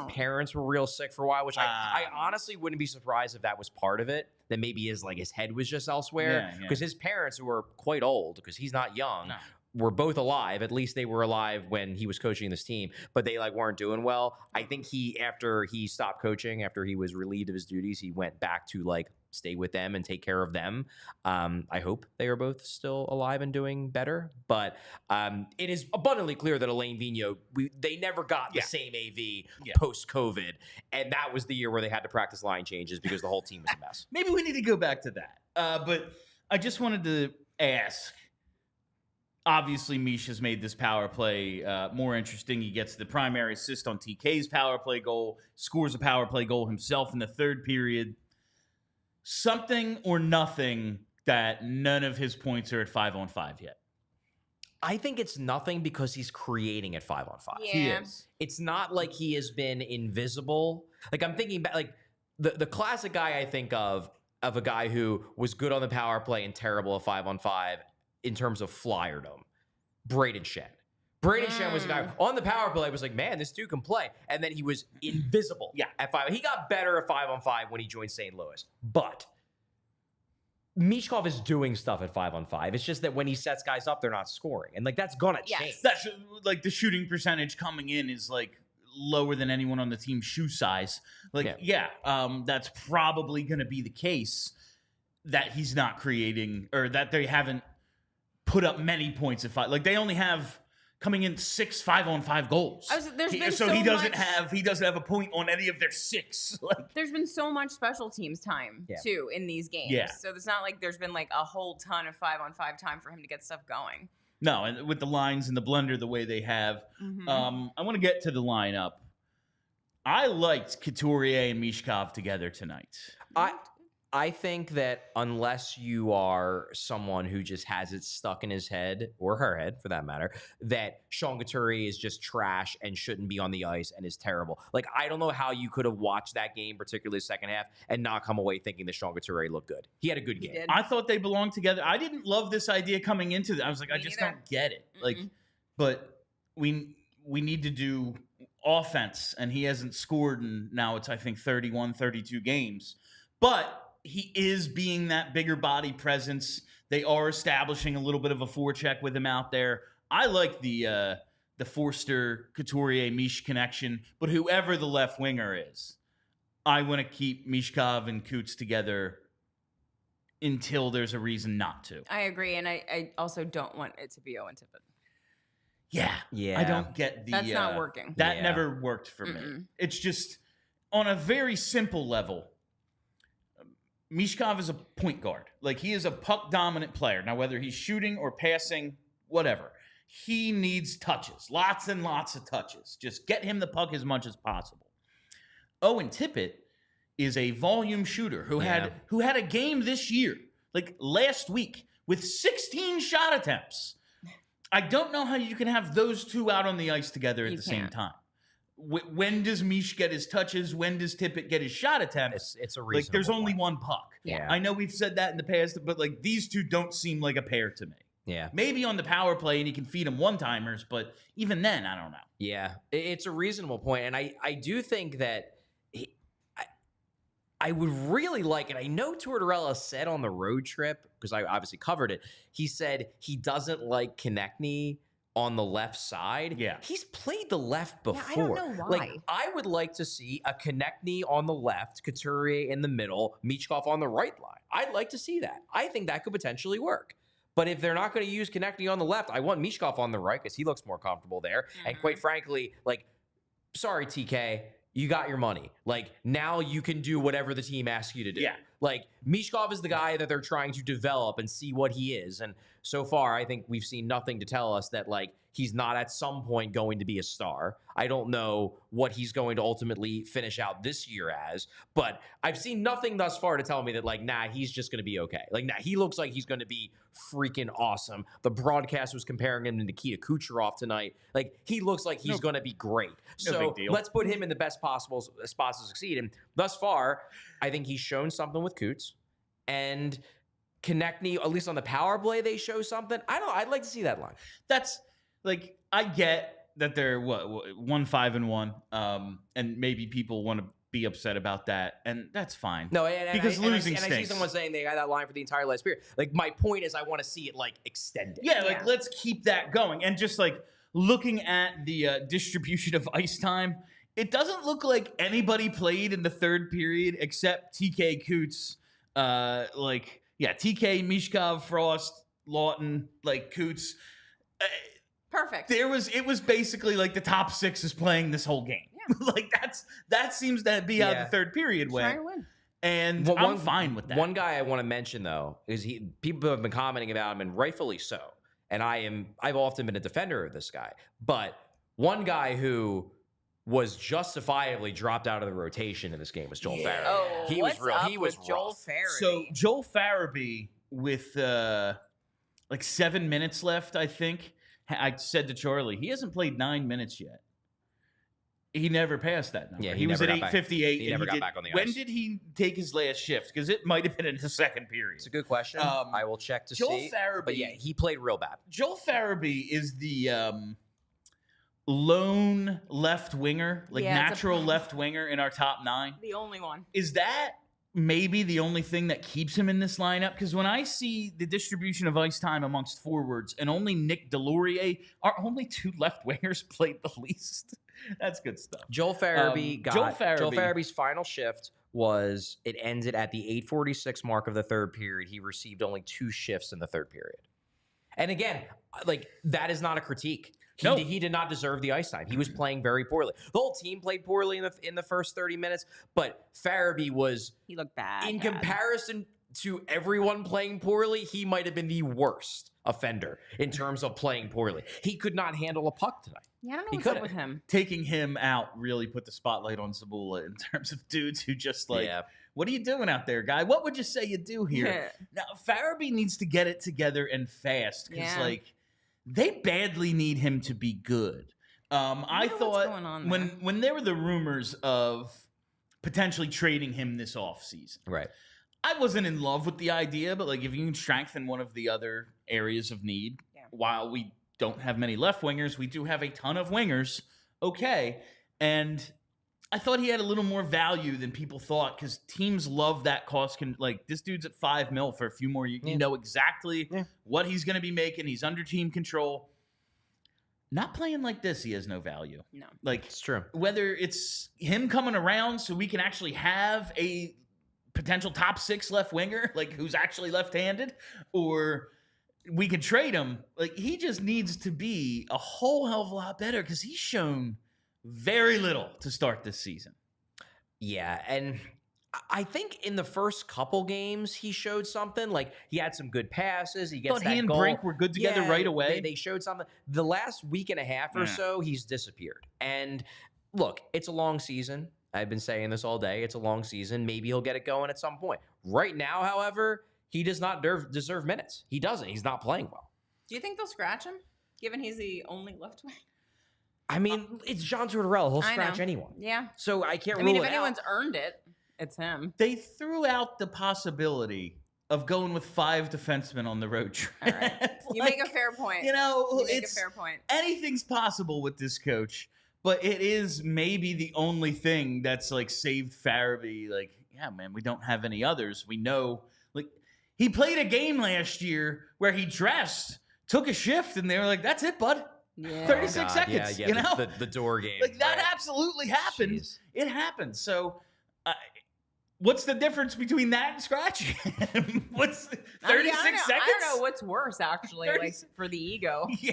parents were real sick for a while, which I honestly wouldn't be surprised if that was part of it. That maybe his head was just elsewhere. Because his parents, who were quite old, because he's not young, were both alive. At least they were alive when he was coaching this team, but they, like, weren't doing well. I think after he stopped coaching, after he was relieved of his duties, he went back to, like, stay with them and take care of them. I hope they are both still alive and doing better. But it is abundantly clear that Alain Vigneault, they never got the same AV post-COVID. And that was the year where they had to practice line changes because the whole team was a mess. Maybe we need to go back to that. But I just wanted to ask, obviously, Misha's made this power play more interesting. He gets the primary assist on TK's power play goal, scores a power play goal himself in the third period. Something or nothing that none of his points are at 5-on-5 yet. I think it's nothing because he's creating at 5-on-5. Yeah. He is. It's not like he has been invisible. Like, I'm thinking back, like, the classic guy I think of a guy who was good on the power play and terrible at 5-on-5 in terms of flyerdom. Braden Shen. Braden Shen was a guy on the power play was like, man, this dude can play. And then he was invisible at 5. He got better at 5-on-5 when he joined St. Louis. But Michkov is doing stuff at 5-on-5. It's just that when he sets guys up, they're not scoring. And, like, that's going to change. That's, like, the shooting percentage coming in is, like, lower than anyone on the team's shoe size. Like, that's probably going to be the case, that he's not creating, or that they haven't put up many points at 5. Like, they only have coming in 6 5-on-5 goals. He doesn't have a point on any of their 6. Like, there's been so much special teams time too in these games. Yeah. So it's not like there's been, like, a whole ton of 5-on-5 time for him to get stuff going. No, and with the lines and the blender the way they have, I want to get to the lineup. I liked Couturier and Michkov together tonight. I think that unless you are someone who just has it stuck in his head, or her head for that matter, that Sean Couturier is just trash and shouldn't be on the ice and is terrible. Like, I don't know how you could have watched that game, particularly the second half, and not come away thinking that Sean Couturier looked good. He had a good game. I thought they belonged together. I didn't love this idea coming into it. I was like, I just don't get it. Like, but we need to do offense, and he hasn't scored in now it's I think 31, 32 games. But he is being that bigger body presence. They are establishing a little bit of a forecheck with him out there. I like the Forster Couturier Mish connection, but whoever the left winger is, I want to keep Michkov and Coots together until there's a reason not to. I agree, and I also don't want it to be Owen Tippett. Yeah. I don't get the... That's not working. That never worked for me. It's just, on a very simple level, Michkov is a point guard. Like, he is a puck-dominant player. Now, whether he's shooting or passing, whatever, he needs touches. Lots and lots of touches. Just get him the puck as much as possible. Owen Tippett is a volume shooter who had a game this year, like last week, with 16 shot attempts. I don't know how you can have those two out on the ice together at the same time. When does Mish get his touches? When does Tippett get his shot attempts? It's a reasonable like there's only point. one puck. Yeah. I know we've said that in the past, but like these two don't seem like a pair to me. Yeah. Maybe on the power play and he can feed them one-timers, but even then, I don't know. Yeah. It's a reasonable point. And I do think that I would really like, and I know Tortorella said on the road trip, because I obviously covered it, he said he doesn't like Konechny on the left side. Yeah. He's played the left before. Yeah, I don't know why. Like, I would like to see a Konechny on the left, Couturier in the middle, Michkov on the right line. I'd like to see that. I think that could potentially work. But if they're not going to use Konechny on the left, I want Michkov on the right because he looks more comfortable there. And quite frankly, like, sorry, TK, you got your money. Like, now you can do whatever the team asks you to do. Yeah. Like, Michkov is the guy that they're trying to develop and see what he is. And so far, I think we've seen nothing to tell us that, like, he's not at some point going to be a star. I don't know what he's going to ultimately finish out this year as, but I've seen nothing thus far to tell me that, like, nah, he's just going to be okay. Like, nah, he looks like he's going to be freaking awesome. The broadcast was comparing him to Nikita Kucherov tonight. Like, he looks like he's going to be great. No So big deal. let's put him in the best possible spots to succeed. And thus far, I think he's shown something with Coots. And Konechny, at least on the power play, they show something. I don't know. I'd like to see that line. That's like, I get that they're 1-5-1, and maybe people want to be upset about that, and that's fine. No, because losing I see stinks. someone saying they got that line for the entire last period. Like, my point is, I want to see it like extended. Yeah, like let's keep that going. And just like looking at the distribution of ice time, it doesn't look like anybody played in the third period except TK Coots. TK, Michkov, Frost, Lawton, like Coots. Perfect. It was basically like the top six is playing this whole game. Yeah. Like that seems to be how the third period went. Trying to win. And I'm fine with that. One guy I want to mention though is people have been commenting about him, and rightfully so. And I've often been a defender of this guy, but one guy who was justifiably dropped out of the rotation in this game was Joel Farabee. Oh, he was real. He was Joel rough. Farabee. So Joel Farabee with like 7 minutes left, I think. I said to Charlie, he hasn't played 9 minutes yet. He never passed that number. Yeah, he was at 8:58. He never got back on the ice. When did he take his last shift? Because it might have been in the second period. It's a good question. I will check to Joel see. Farabee, but yeah, he played real bad. Joel Farabee is the lone left winger, like natural left winger in our top 9. The only one. Is that maybe the only thing that keeps him in this lineup? Because when I see the distribution of ice time amongst forwards and only Nick Delorier, our only 2 left wingers played the least. That's good stuff. Joel Farabee Joel Farabee's final shift was, it ended at the 8:46 mark of the third period. He received only 2 shifts in the third period. And again, like, that is not a critique. He did not deserve the ice time. He was playing very poorly. The whole team played poorly in the first 30 minutes, but Farabee was, he looked bad. In comparison to everyone playing poorly, he might have been the worst offender in terms of playing poorly. He could not handle a puck tonight. Yeah, I don't know what's up with him. Taking him out really put the spotlight on Zamula in terms of dudes who just what are you doing out there, guy? What would you say you do here? Now, Farabee needs to get it together and fast because, they badly need him to be good. I thought when there were the rumors of potentially trading him this offseason, right? I wasn't in love with the idea, but like if you can strengthen one of the other areas of need while we don't have many left wingers. We do have a ton of wingers. Okay. And I thought he had a little more value than people thought because teams love that cost. Like, this dude's at $5 million for a few more. You know exactly what he's going to be making. He's under team control. Not playing like this, he has no value. No. Like, It's true. Whether it's him coming around so we can actually have a potential top 6 left winger, like who's actually left-handed, or we could trade him. Like, he just needs to be a whole hell of a lot better because he's shown very little to start this season. Yeah, and I think in the first couple games he showed something. Like, he had some good passes. He gets that he and goal. Brink were good together right away. They showed something. The last week and a half or so, he's disappeared. And look, it's a long season. I've been saying this all day. It's a long season. Maybe he'll get it going at some point. Right now, however, he does not deserve minutes. He doesn't. He's not playing well. Do you think they'll scratch him, given he's the only left wing? I mean, it's John Tortorella. He'll scratch anyone. Yeah. So I can't rule mean, it if out. anyone's earned it, it's him. They threw out the possibility of going with 5 defensemen on the road trip. All right. You make a fair point. You know, You make a fair point. Anything's possible with this coach, but it is maybe the only thing that's like saved Farabee. Like, yeah, man, we don't have any others. We know, like, he played a game last year where he dressed, took a shift, and they were like, "That's it, bud." Yeah. 36 seconds. Yeah, you know, the door game. like that right? absolutely happened. Jeez. It happened. So, what's the difference between that and scratching him? What's 36 seconds? I don't know what's worse, actually, 30 like for the ego. Yeah,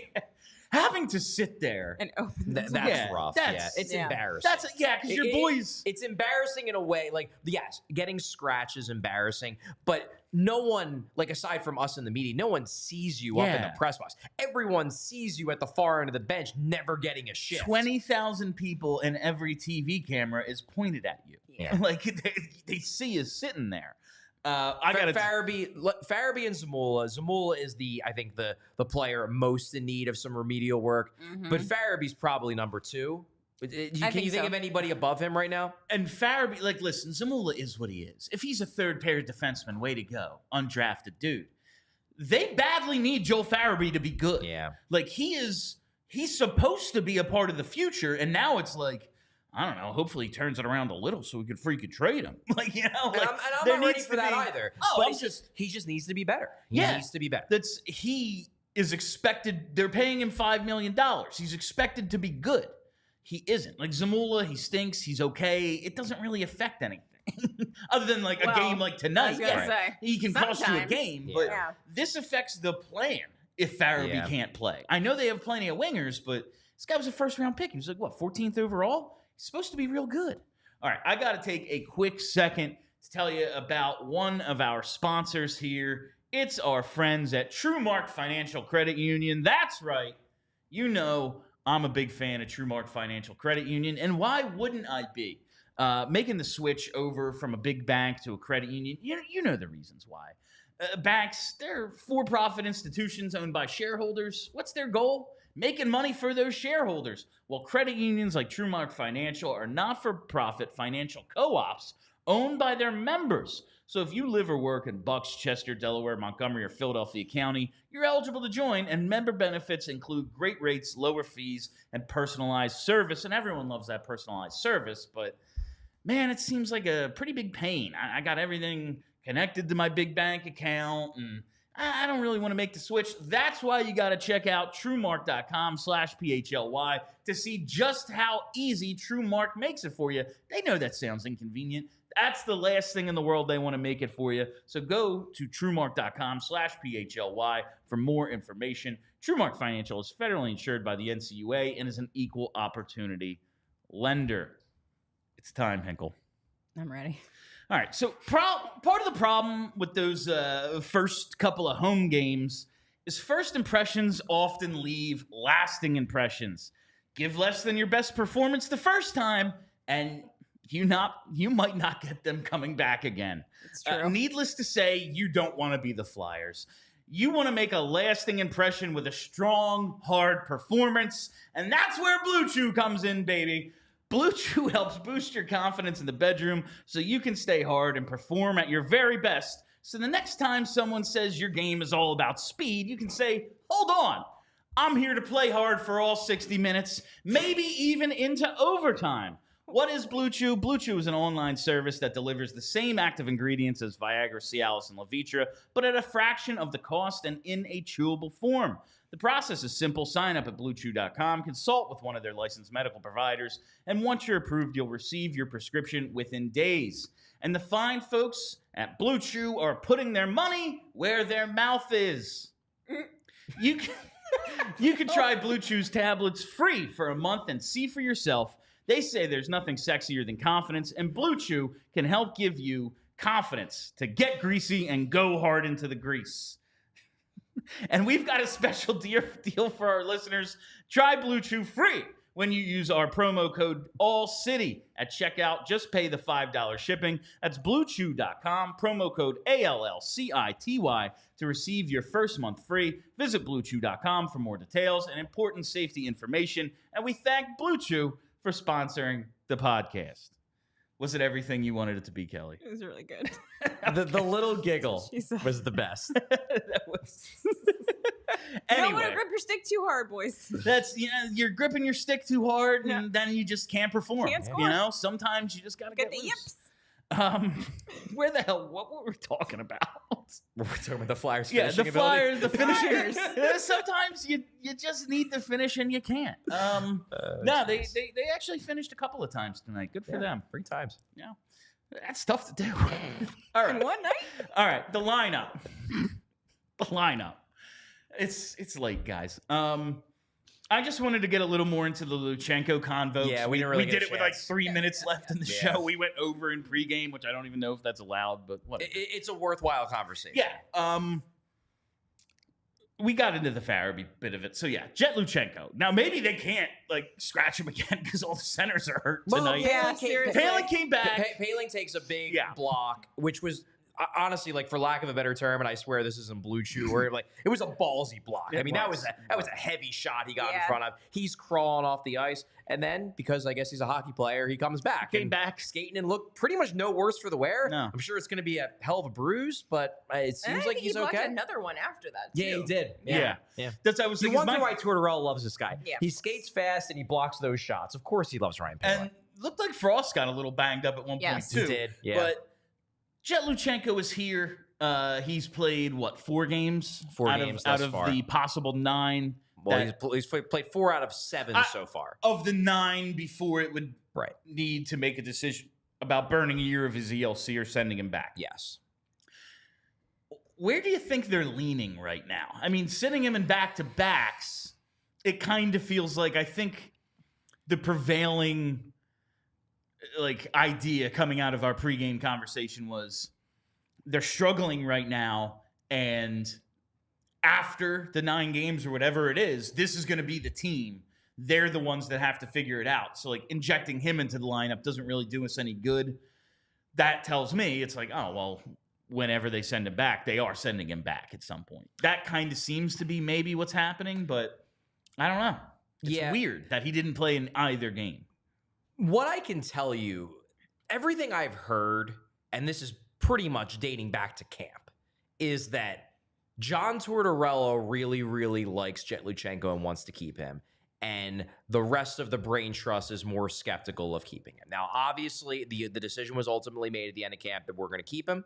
having to sit there. And open That's Yeah, rough. It's yeah. embarrassing. Because your boys. It's embarrassing in a way. Like, yes, getting scratched is embarrassing, but no one, like, aside from us in the media, no one sees you up in the press box. Everyone sees you at the far end of the bench, never getting a shift. 20,000 people in every TV camera is pointed at you. Yeah. Like, they see you sitting there. I got Farabee and Zamula. Zamula is I think the player most in need of some remedial work, but Farabee's probably number 2. Can you think of anybody above him right now? And Farabee, like, listen, Zamula is what he is. If he's a third-pair defenseman, way to go. Undrafted dude. They badly need Joel Farabee to be good. Yeah. Like, he's supposed to be a part of the future, and now it's like, I don't know, hopefully he turns it around a little so we could freaking trade him. Like, you know, like, and I'm not ready for that either. Oh, but he just needs to be better. He needs to be better. He is expected, they're paying him $5 million. He's expected to be good. He isn't. Like, Zamula, he stinks. He's okay. It doesn't really affect anything. Other than, like, a game like tonight. I was gonna say, he can cost you a sometimes. game. But this affects the plan if Farabee can't play. I know they have plenty of wingers, but this guy was a first-round pick. He was like, what, 14th overall? He's supposed to be real good. All right, I got to take a quick second to tell you about one of our sponsors here. It's our friends at TrueMark Financial Credit Union. That's right. You know I'm a big fan of TrueMark Financial Credit Union, and why wouldn't I be? Making the switch over from a big bank to a credit union, you know the reasons why. Banks, they're for-profit institutions owned by shareholders. What's their goal? Making money for those shareholders. Well, credit unions like TrueMark Financial are not-for-profit financial co-ops owned by their members. So if you live or work in Bucks, Chester, Delaware, Montgomery, or Philadelphia County, you're eligible to join, and member benefits include great rates, lower fees, and personalized service. And everyone loves that personalized service, but man, it seems like a pretty big pain. I got everything connected to my big bank account, and I don't really want to make the switch. That's why you got to check out TrueMark.com/PHLY to see just how easy TrueMark makes it for you. They know that sounds inconvenient. That's the last thing in the world they want to make it for you. So go to TrueMark.com/PHLY for more information. TrueMark Financial is federally insured by the NCUA and is an equal opportunity lender. It's time, Hinkle. I'm ready. All right, so part of the problem with those first couple of home games is first impressions often leave lasting impressions. Give less than your best performance the first time, and you might not get them coming back again. It's true. Needless to say, you don't want to be the Flyers. You want to make a lasting impression with a strong, hard performance, and that's where Blue Chew comes in, baby. Blue Chew helps boost your confidence in the bedroom so you can stay hard and perform at your very best. So the next time someone says your game is all about speed, you can say, hold on, I'm here to play hard for all 60 minutes, maybe even into overtime. What is Blue Chew? Blue Chew is an online service that delivers the same active ingredients as Viagra, Cialis, and Levitra, but at a fraction of the cost and in a chewable form. The process is simple. Sign up at BlueChew.com, consult with one of their licensed medical providers, and once you're approved, you'll receive your prescription within days. And the fine folks at Blue Chew are putting their money where their mouth is. You can try Blue Chew's tablets free for a month and see for yourself. They say there's nothing sexier than confidence, and Blue Chew can help give you confidence to get greasy and go hard into the grease. And we've got a special deal for our listeners. Try Blue Chew free when you use our promo code ALLCITY at checkout. Just pay the $5 shipping. That's BlueChew.com, promo code ALLCITY to receive your first month free. Visit BlueChew.com for more details and important safety information. And we thank Blue Chew for sponsoring the podcast. Was it everything you wanted it to be, Kelly? It was really good. The little giggle was the best. That was... You don't want to grip your stick too hard, boys. That's, you're gripping your stick too hard, and then you just can't perform. Can't score. You know, sometimes you just got to get the loose. yips. Where the hell? What were we talking about? We're talking about the Flyers. Yeah, the Flyers, the finishers. Flyers. Sometimes you just need to finish and you can't. No, they actually finished a couple of times tonight. Good for them. 3 times. Yeah, that's tough to do. All right, In one night. all right. The lineup. The lineup. It's late, guys. I just wanted to get a little more into the Luchanko convo. Yeah, we didn't really we get did a it with like chance. 3 minutes left in the show. We went over in pregame, which I don't even know if that's allowed, but whatever. It's a worthwhile conversation. Yeah. We got into the Farabee bit of it. So yeah, Jett Luchanko. Now maybe they can't like scratch him again because all the centers are hurt tonight. yeah, seriously. Palin came back. Paling takes a big Yeah. block, which was honestly, like, for lack of a better term, and I swear this isn't Blue Chew, where like it was a ballsy block. I mean, that was a heavy shot he got in front of. He's crawling off the ice, and then because I guess he's a hockey player, he comes back, Came back skating and looked pretty much no worse for the wear. No. I'm sure it's going to be a hell of a bruise, but it seems like he's he blocked okay. another one after that. Too. Yeah, he did. Yeah. Yeah. That's I was You thinking. wonder why Tortorella loves this guy. Yeah. He skates fast and he blocks those shots. Of course, he loves Ryan Palin. And looked like Frost got a little banged up at one point too. He did. Yeah. But Jett Luchanko is here. He's played 4 games? 4 out games out thus of far. the possible 9. Well, he's played 4 out of 7 so far. Of the 9 before it would Right. need to make a decision about burning a year of his ELC or sending him back. Yes. Where do you think they're leaning right now? I mean, sitting him in back-to-backs, it kind of feels like I think the prevailing idea coming out of our pregame conversation was they're struggling right now, and after the 9 games or whatever it is, this is going to be the team. They're the ones that have to figure it out. So, injecting him into the lineup doesn't really do us any good. That tells me it's like, oh, well, whenever they send him back, they are sending him back at some point. That kind of seems to be maybe what's happening, but I don't know. It's weird that he didn't play in either game. What I can tell you, everything I've heard, and this is pretty much dating back to camp, is that John Tortorella really, really likes Jett Luchanko and wants to keep him. And the rest of the brain trust is more skeptical of keeping him. Now, obviously, the decision was ultimately made at the end of camp that we're going to keep him,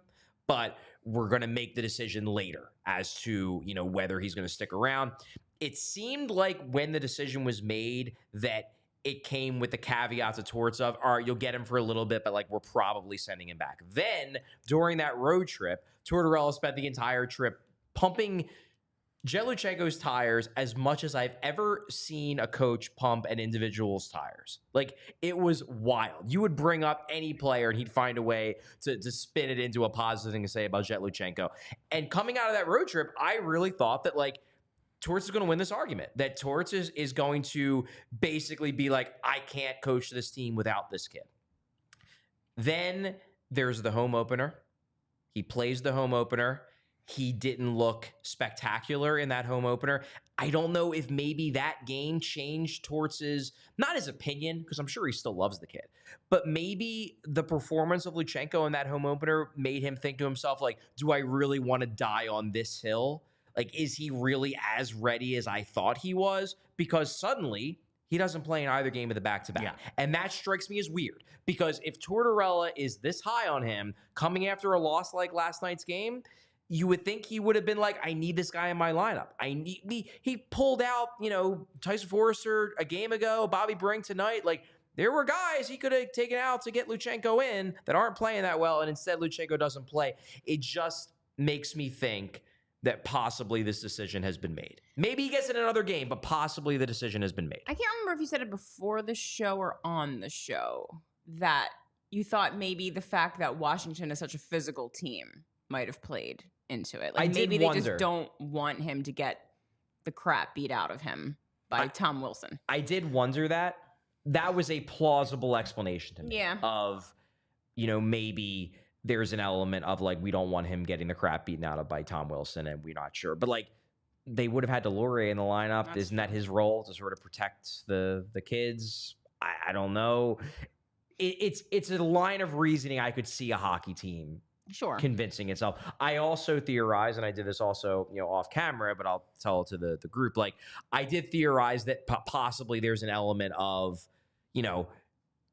but we're going to make the decision later as to, whether he's going to stick around. It seemed like when the decision was made that it came with the caveats of Torts of, all right, you'll get him for a little bit, but we're probably sending him back. Then during that road trip, Tortorella spent the entire trip pumping Jett Luchanko's tires as much as I've ever seen a coach pump an individual's tires. It was wild. You would bring up any player and he'd find a way to spin it into a positive thing to say about Jett Luchanko. And coming out of that road trip, I really thought that Torts is going to win this argument, that Torts is going to basically be like, I can't coach this team without this kid. Then there's the home opener. He plays the home opener. He didn't look spectacular in that home opener. I don't know if maybe that game changed Torts's, not his opinion, because I'm sure he still loves the kid, but maybe the performance of Luchanko in that home opener made him think to himself, do I really want to die on this hill? Like, is he really as ready as I thought he was? Because suddenly he doesn't play in either game of the back-to-back. Yeah. And that strikes me as weird because if Tortorella is this high on him coming after a loss like last night's game, you would think he would have been like, I need this guy in my lineup. He pulled out, Tyson Forrester a game ago, Bobby Brink tonight. Like, there were guys he could have taken out to get Luchanko in that aren't playing that well, and instead Luchanko doesn't play. It just makes me think that possibly this decision has been made. Maybe he gets in another game, but possibly the decision has been made. I can't remember if you said it before the show or on the show that you thought maybe the fact that Washington is such a physical team might have played into it. Like, maybe they just don't want him to get the crap beat out of him by Tom Wilson. I did wonder that. That was a plausible explanation to me. Yeah. Of, maybe there's an element of like, we don't want him getting the crap beaten out of by Tom Wilson, and we're not sure. But like, they would have had Delorier in the lineup. Isn't that his role to sort of protect the kids? I don't know. It's a line of reasoning I could see a hockey team convincing itself. I also theorize, and I did this also, off camera, but I'll tell it to the group. Like, I did theorize that possibly there's an element of,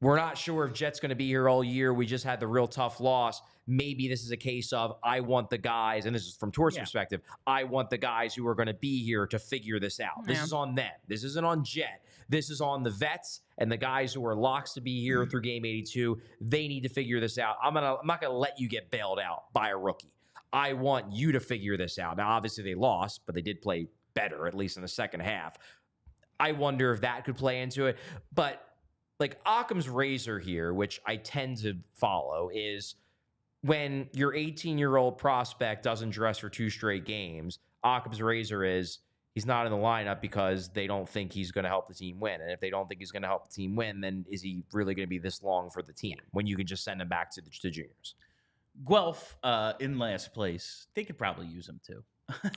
we're not sure if Jett's going to be here all year. We just had the real tough loss. Maybe this is a case of, I want the guys, and this is from Tort's perspective, I want the guys who are going to be here to figure this out. This is on them. This isn't on Jett. This is on the vets and the guys who are locks to be here through game 82. They need to figure this out. I'm not going to let you get bailed out by a rookie. I want you to figure this out. Now, obviously they lost, but they did play better, at least in the second half. I wonder if that could play into it. But like Occam's razor here, which I tend to follow, is when your 18-year-old prospect doesn't dress for 2 straight games, Occam's razor is he's not in the lineup because they don't think he's going to help the team win. And if they don't think he's going to help the team win, then is he really going to be this long for the team when you can just send him back to the juniors? Guelph in last place. They could probably use him too.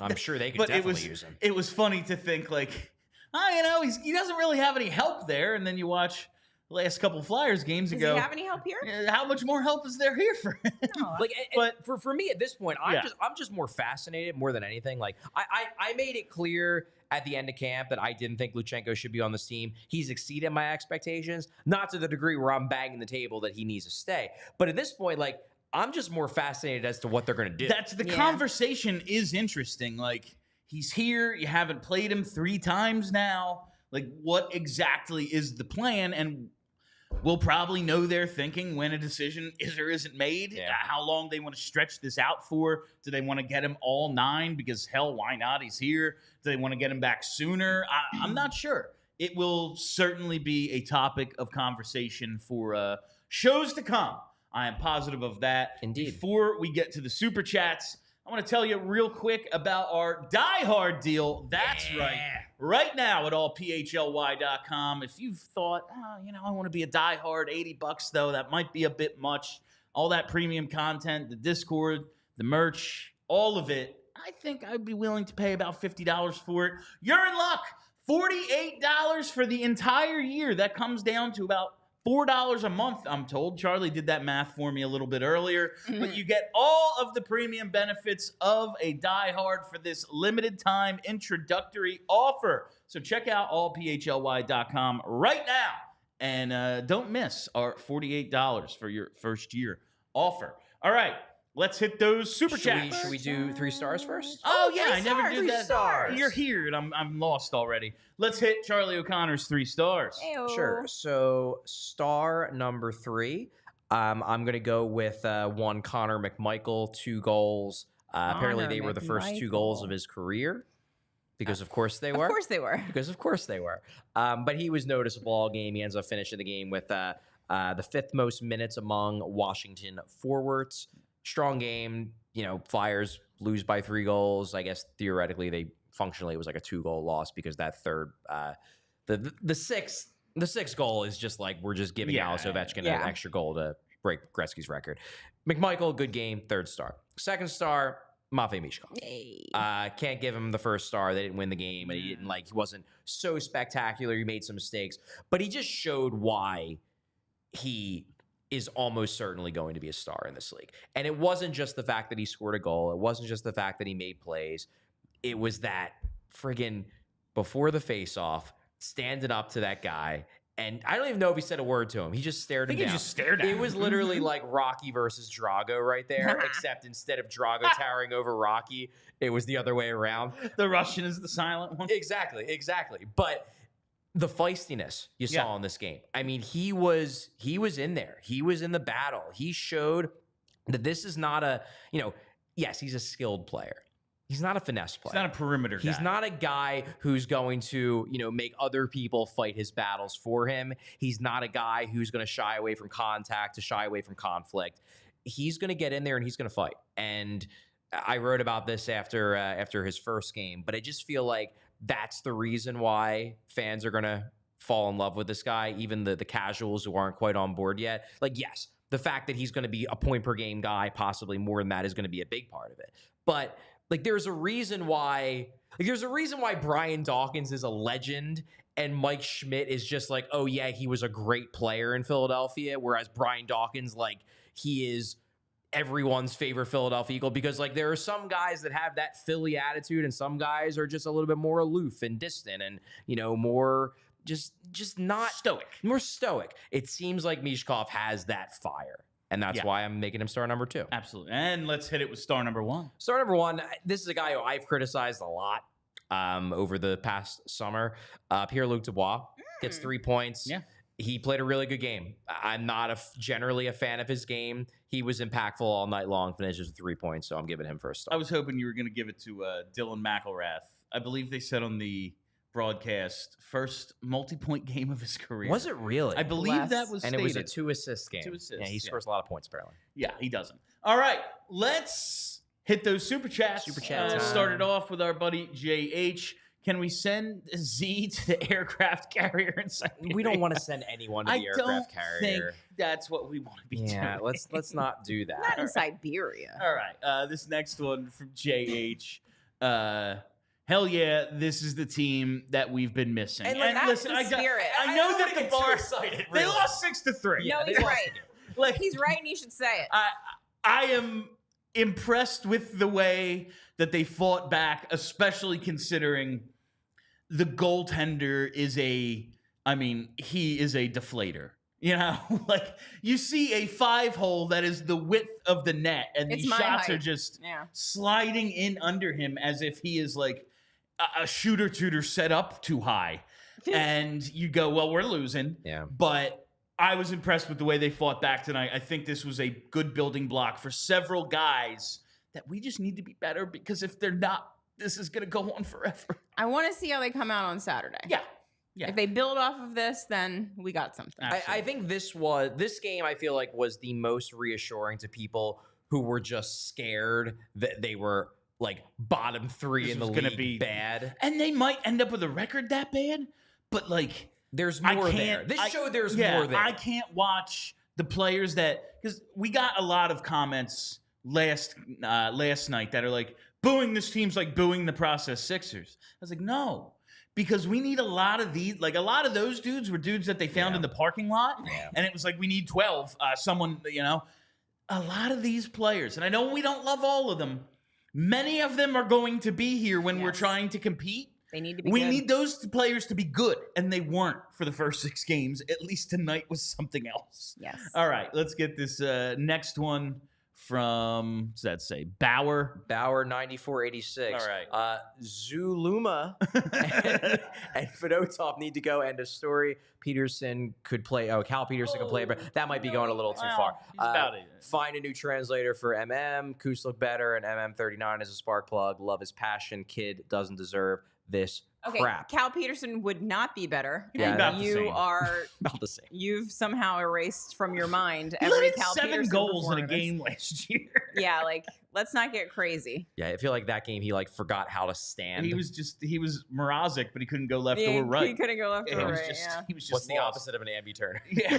I'm sure they could definitely use him. It was funny to think like, he doesn't really have any help there. And then you watch last couple Flyers games ago. Does he have any help here? How much more help is there here for him? No, but for me at this point, I'm just more fascinated more than anything. Like I made it clear at the end of camp that I didn't think Luchanko should be on this team. He's exceeded my expectations, not to the degree where I'm banging the table that he needs to stay. But at this point, like, I'm just more fascinated as to what they're going to do. That's the conversation is interesting. Like, he's here. You haven't played him 3 times now. Like, what exactly is the plan? And we'll probably know their thinking when a decision is or isn't made. Yeah. How long they want to stretch this out for. Do they want to get him all 9? Because, hell, why not? He's here. Do they want to get him back sooner? I'm not sure. It will certainly be a topic of conversation for shows to come. I am positive of that. Indeed. Before we get to the Super Chats, I want to tell you real quick about our DieHard deal. That's right. Right now at allphly.com. If you've thought, I want to be a diehard, $80 though, that might be a bit much. All that premium content, the Discord, the merch, all of it, I think I'd be willing to pay about $50 for it. You're in luck. $48 for the entire year. That comes down to about $4 a month, I'm told. Charlie did that math for me a little bit earlier. But you get all of the premium benefits of a diehard for this limited time introductory offer. So check out allphly.com right now. And don't miss our $48 for your first year offer. All right. Let's hit those super chats. Should we do 3 stars first? Oh yeah, I never did 3 that. stars. You're here, and I'm lost already. Let's hit Charlie O'Connor's 3 stars. Ayo. Sure. So star number 3, I'm going to go with one Connor McMichael, 2 goals. Apparently they were the first 2 goals of his career. Because of course they were. Of course they were. Because of course they were. But he was noticeable all game. He ends up finishing the game with the 5th most minutes among Washington forwards. Strong game. Flyers lose by 3 goals. I guess theoretically it was like a 2-goal loss because that third, the sixth goal is just like we're just giving Alex Ovechkin an extra goal to break Gretzky's record. McMichael, good game, 3rd star. 2nd star, Matvei Michkov. Hey. Can't give him the 1st star. They didn't win the game, and he wasn't so spectacular. He made some mistakes, but he just showed why he is almost certainly going to be a star in this league. And it wasn't just the fact that he scored a goal. It wasn't just the fact that he made plays. it was that friggin' before the face-off, standing up to that guy. And I don't even know if he said a word to him. He just stared him down. He just stared at him. It was literally like Rocky versus Drago right there, except instead of Drago towering over Rocky, it was the other way around. The Russian is the silent one. Exactly. But the feistiness you saw in this game. I mean, he was in there. He was in the battle. He showed that this is not a, yes, he's a skilled player. He's not a finesse player. He's not a perimeter guy. He's not a guy who's going to, make other people fight his battles for him. He's not a guy who's going to shy away from contact, to shy away from conflict. He's going to get in there and he's going to fight. And I wrote about this after his first game, but I just feel like that's the reason why fans are going to fall in love with this guy, even the casuals who aren't quite on board yet. Like, yes, the fact that he's going to be a point per game guy, possibly more than that, is going to be a big part of it. But there's a reason why Brian Dawkins is a legend and Mike Schmidt is just like, oh yeah, he was a great player in Philadelphia, whereas Brian Dawkins, he is everyone's favorite Philadelphia Eagle, because there are some guys that have that Philly attitude and some guys are just a little bit more aloof and distant and more just not stoic. More stoic. It seems like Michkov has that fire. And that's why I'm making him star number 2. Absolutely. And let's hit it with star number 1. Star number 1, this is a guy who I've criticized a lot over the past summer. Pierre-Luc Dubois gets 3 points. Yeah. He played a really good game. I'm not generally a fan of his game. He was impactful all night long, finishes with 3 points, so I'm giving him first star. I was hoping you were going to give it to Dylan McElrath. I believe they said on the broadcast, first multi-point game of his career. Was it really? I believe that was and stated. it was a 2-assist game. 2 assists. Yeah, he scores a lot of points, apparently. Yeah, he doesn't. All right, let's hit those super chats. Super chat time. Started off with our buddy JH. Can we send Z to the aircraft carrier in Siberia? We don't want to send anyone to the aircraft carrier. I don't think that's what we want to be doing. Yeah, let's not do that. Not in Siberia. All right, this next one from JH. Hell yeah, this is the team that we've been missing. And that's listen, the spirit. I know that the bar excited. They lost 6-3. No, he's right. He's right, and you should say it. I am impressed with the way that they fought back, especially considering the goaltender is he is a deflator. You see a 5-hole that is the width of the net, and these shots are just sliding in under him as if he is like a shooter-tutor set up too high. And you go, well, we're losing. Yeah. But I was impressed with the way they fought back tonight. I think this was a good building block for several guys that we just need to be better, because if they're not, this is going to go on forever. I want to see how they come out on Saturday. Yeah. If they build off of this, then we got something. I think this game, I feel like, was the most reassuring to people who were just scared that they were bottom 3 in the league, gonna be bad. And they might end up with a record that bad, but there's more there. This showed there's more there. I can't watch the players because we got a lot of comments last night that are like, booing this team's like booing the process Sixers. I was like, no. Because we need a lot of these, a lot of those dudes were dudes that they found in the parking lot. Yeah. And it was like, we need 12. A lot of these players, and I know we don't love all of them, many of them are going to be here when we're trying to compete. They need to be We good. need those players to be good, and they weren't for the first 6 games. At least tonight was something else. Yes. All right, let's get this next one from, what's that say? Bauer 9486. All right. Zuluma and Fedotov need to go. End of story. Peterson could play. Cal Peterson could play, but that might be going a little too far. About it. Find a new translator for MM. Koos look better, and MM39 is a spark plug. Love his passion. Kid doesn't deserve this crap. Cal Peterson would not be better. Yeah, about the you same. are about the same. You've somehow erased from your mind He every let in Cal 7 Peterson goals in a performance. game last year. Yeah, let's not get crazy. Yeah, I feel like that game he forgot how to stand. He was Mrazek, but he couldn't go left or right. He couldn't go left or right. He was just What's the lost. opposite of an ambi-turn? Yeah,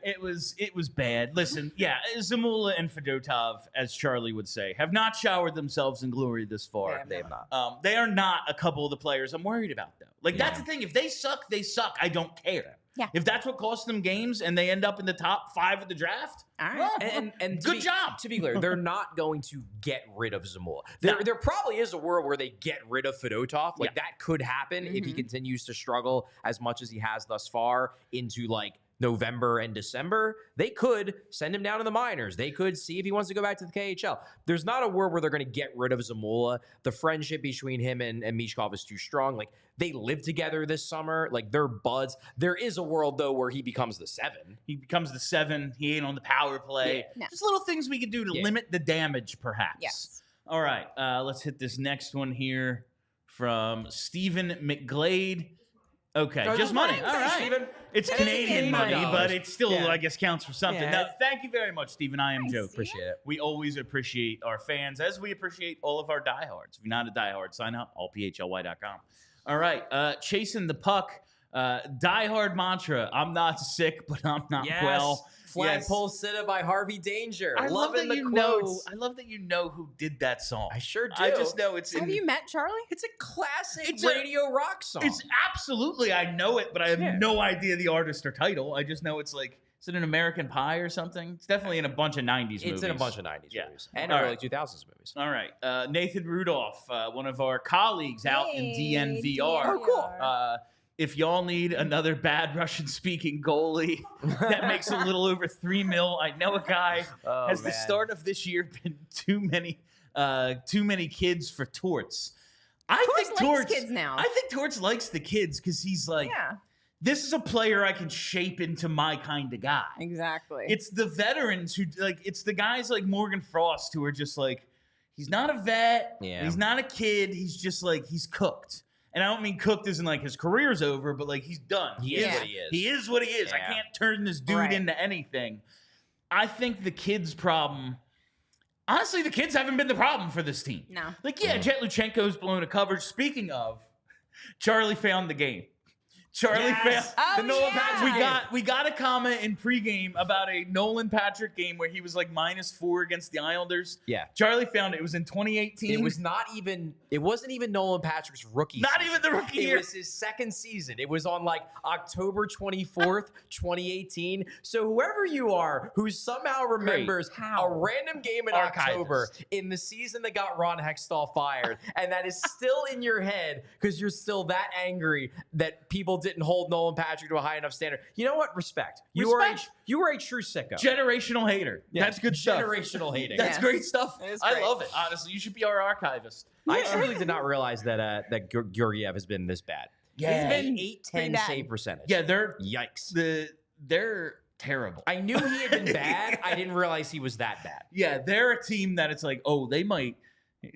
it was bad. Listen, Zamula and Fedotov, as Charlie would say, have not showered themselves in glory this far. They have not. They are not a couple of the players I'm worried about, though. That's the thing. If they suck, they suck. I don't care. Yeah. If that's what costs them games and they end up in the top 5 of the draft, All right. well, And good job. To be clear, they're not going to get rid of Zamula. There probably is a world where they get rid of Fedotov. Like that could happen if he continues to struggle as much as he has thus far into like November and December. They could send him down to the minors. They could see if he wants to go back to the KHL. There's not a world where they're going to get rid of Zamula. The friendship between him and Michkov is too strong. Like they live together this summer. Like they're buds. There is a world though where he becomes the 7. He becomes the 7. He ain't on the power play. Yeah. Just little things we could do to limit the damage, perhaps. Yes. All right. Let's hit this next one here from Stephen McGlade. Okay, just money. All right. Steven. It's Canadian money, $89. but it still, I guess, counts for something. Yeah. Now, thank you very much, Stephen. I am joking. Appreciate it. We always appreciate our fans, as we appreciate all of our diehards. If you're not a diehard, sign up, allphly.com. All right, chasing the puck. Diehard mantra. I'm not sick, but I'm not well. Flagpole Sitta by Harvey Danger. I love that the you quotes. know. I love that you know who did that song. I sure do. I just know it's. Have you met Charlie? It's a classic It's a- radio rock song. It's absolutely. I know it, but I have no idea the artist or title. I just know it's like. Is it an American Pie or something? It's definitely in a bunch of 90s movies. It's in a bunch of 90s Yeah. movies. And All early right. 2000s movies. All right. Nathan Rudolph, one of our colleagues out in DNVR. Oh, cool. If y'all need another bad Russian-speaking goalie that makes a little over $3 million, I know a guy. Has the start of this year been too many kids for Torts? I think likes kids now. I think Torts likes the kids because he's like, this is a player I can shape into my kind of guy. Exactly. It's the veterans who like. It's the guys like Morgan Frost who are just like, he's not a vet. Yeah. He's not a kid. He's just like he's cooked. And I don't mean cooked as in like his career's over, but like he's done. He is what he is. He is what he is. I Yeah. can't turn this dude into anything. I think the kids' problem. Honestly, the kids haven't been the problem for this team. No. Like, Jett Luchanko's blown a coverage. Speaking of, Charlie found the game. Charlie found Oh, the Nolan yeah. Patrick. We got a comment in pregame about a Nolan Patrick game where he was like -4 against the Islanders. Yeah. Charlie found it. It was in 2018. It wasn't even Nolan Patrick's rookie Not season. even the rookie year. It was his second season. It was on like October 24th, 2018. So whoever you are who somehow remembers a random game in October in the season that got Ron Hextall fired, and that is still in your head because you're still that angry that people didn't hold Nolan Patrick to a high enough standard. You know what? Respect. You are a true sicko. Generational hater. That's good stuff. Generational hating. That's great stuff. It is I great. love it. Honestly, you should be our archivist. I actually did not realize that Georgiev has been this bad. Yeah. He's been 8-10 pretty bad. save percentage. Yeah, they're Yikes. they're terrible. I knew he had been bad. I didn't realize he was that bad. Yeah, they're a team that it's like, oh, they might. I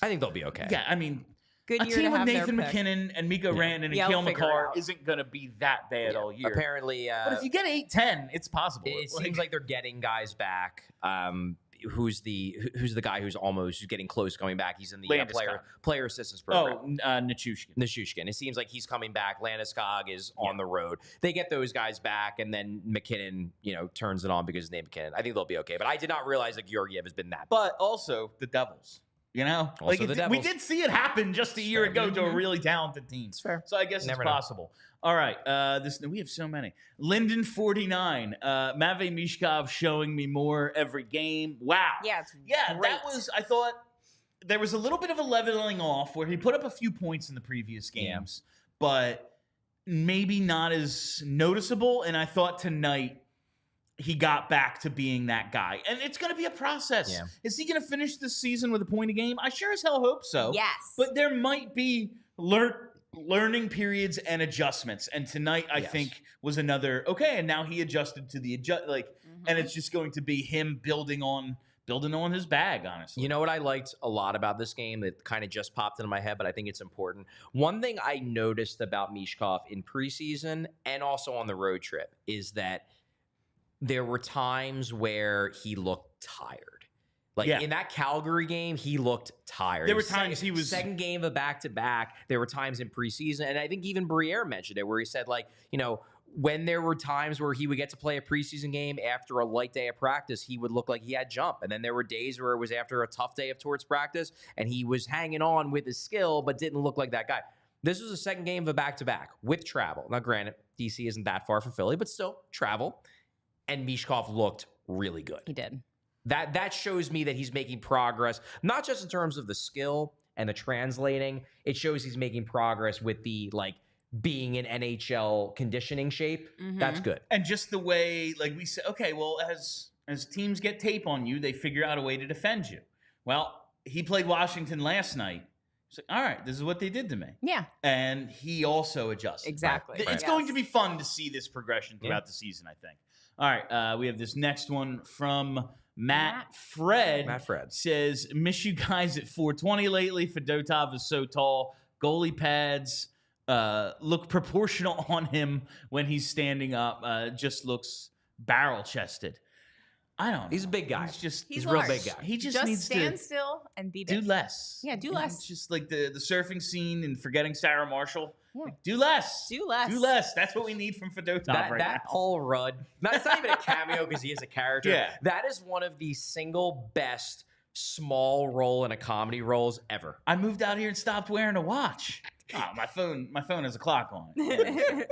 think they'll be okay. Yeah, I mean, Good a year team to with have their Nathan pick. McKinnon and Miko Randon and Yeah, Kale we'll figure it McCarr out. isn't going to be that bad all year. Apparently, But if you get 8-10, it's possible. it seems like they're getting guys back. Who's the guy who's getting close to coming back? He's in the player assistance program. Nichushkin. It seems like he's coming back. Landeskog is on the road. They get those guys back, and then McKinnon, turns it on because his name McKinnon. I think they'll be okay. But I did not realize that Georgiev has been that bad. But also the Devils. Also the Devils. We did see it happen just a year ago to a really talented team. It's fair. So I guess Never it's know. possible. All right. We have so many. Linden 49. Matvei Michkov showing me more every game. Wow. Yeah, it's Yeah, great. that was, I thought, there was a little bit of a leveling off where he put up a few points in the previous games, but maybe not as noticeable. And I thought tonight he got back to being that guy. And it's going to be a process. Yeah. Is he going to finish this season with a point a game? I sure as hell hope so. Yes. But there might be learning periods and adjustments. And tonight, I think, was another, okay, and now he adjusted to the and it's just going to be him building on his bag, honestly. You know what I liked a lot about this game that kind of just popped into my head, but I think it's important? One thing I noticed about Michkov in preseason and also on the road trip is that there were times where he looked tired. In that Calgary game, he looked tired. There were times he was second game of back-to-back. There were times in preseason, and I think even Briere mentioned it, where he said, when there were times where he would get to play a preseason game after a light day of practice, he would look like he had jump. And then there were days where it was after a tough day of Torts practice, and he was hanging on with his skill, but didn't look like that guy. This was the second game of a back-to-back with travel. Now, granted, DC isn't that far from Philly, but still travel. And Michkov looked really good. He did. That shows me that he's making progress, not just in terms of the skill and the translating. It shows he's making progress with the being in NHL conditioning shape. That's good. And just the way, like we said, okay, well, as teams get tape on you, they figure out a way to defend you. Well, he played Washington last night. It's like, all right, this is what they did to me. Yeah. And he also adjusted. Exactly. It's going to be fun to see this progression throughout the season, I think. All right, we have this next one from Matt Fred. Matt Fred says, miss you guys at 420 lately. Fedotov is so tall. Goalie pads look proportional on him when he's standing up. Just looks barrel-chested. I don't know. He's a big guy. He's a real big guy. He just needs stand to still and be do big. less. Yeah, do less. Just like the surfing scene and forgetting Sarah Marshall. Yeah. Like, do less. Do less. Do less. That's what we need from Fedotov right now. Paul Rudd. It's not even a cameo because he is a character. Yeah. That is one of the single best small role in a comedy roles ever. I moved out here and stopped wearing a watch. Oh, my phone has a clock on it.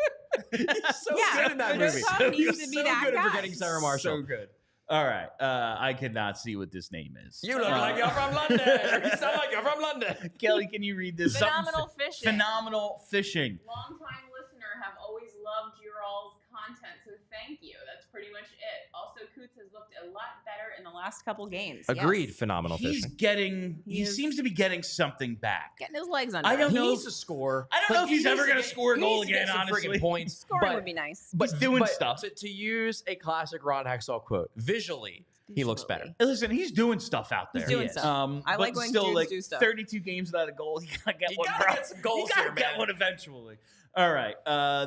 He's so Yeah, good in that Fedotov movie. needs to be so that good at guy. forgetting Sarah Marshall. So good. All right. I cannot see what this name is. You look like you're from London. You sound like you're from London. Kelly, can you read this? Phenomenal fishing. Phenomenal fishing. Long-time listener, have always loved your all's content, so thank you. That's pretty much it. Also, Coots has looked a lot better in the last couple games. Agreed. Yes. Phenomenal He fishing. seems to be getting something back. Getting his legs under I don't him. know. He needs to score. I don't know if he's ever going to score a goal again, honestly. Friggin' points. Scoring would be nice. But He's doing stuff. To use a classic Ron Hextall quote, visually, he looks better. Listen, he's doing stuff out there. He's doing stuff. I like but when still, dudes like do stuff. 32 games without a goal. You gotta get one. gotta get some goals You gotta here, get man. one eventually. All right.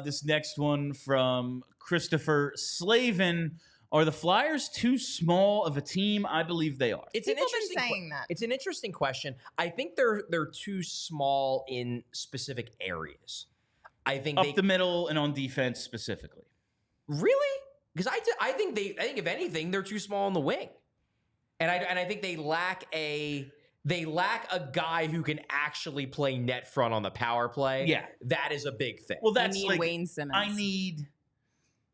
This next one from Christopher Slavin. Are the Flyers too small of a team? I believe they are. It's People an interesting been saying that. It's an interesting question. I think they're too small in specific areas. I think Up the middle and on defense specifically. Really? Because I think if anything, they're too small on the wing. And I think they lack a guy who can actually play net front on the power play. Yeah. That is a big thing. Well, that's need like Wayne Simmons. I need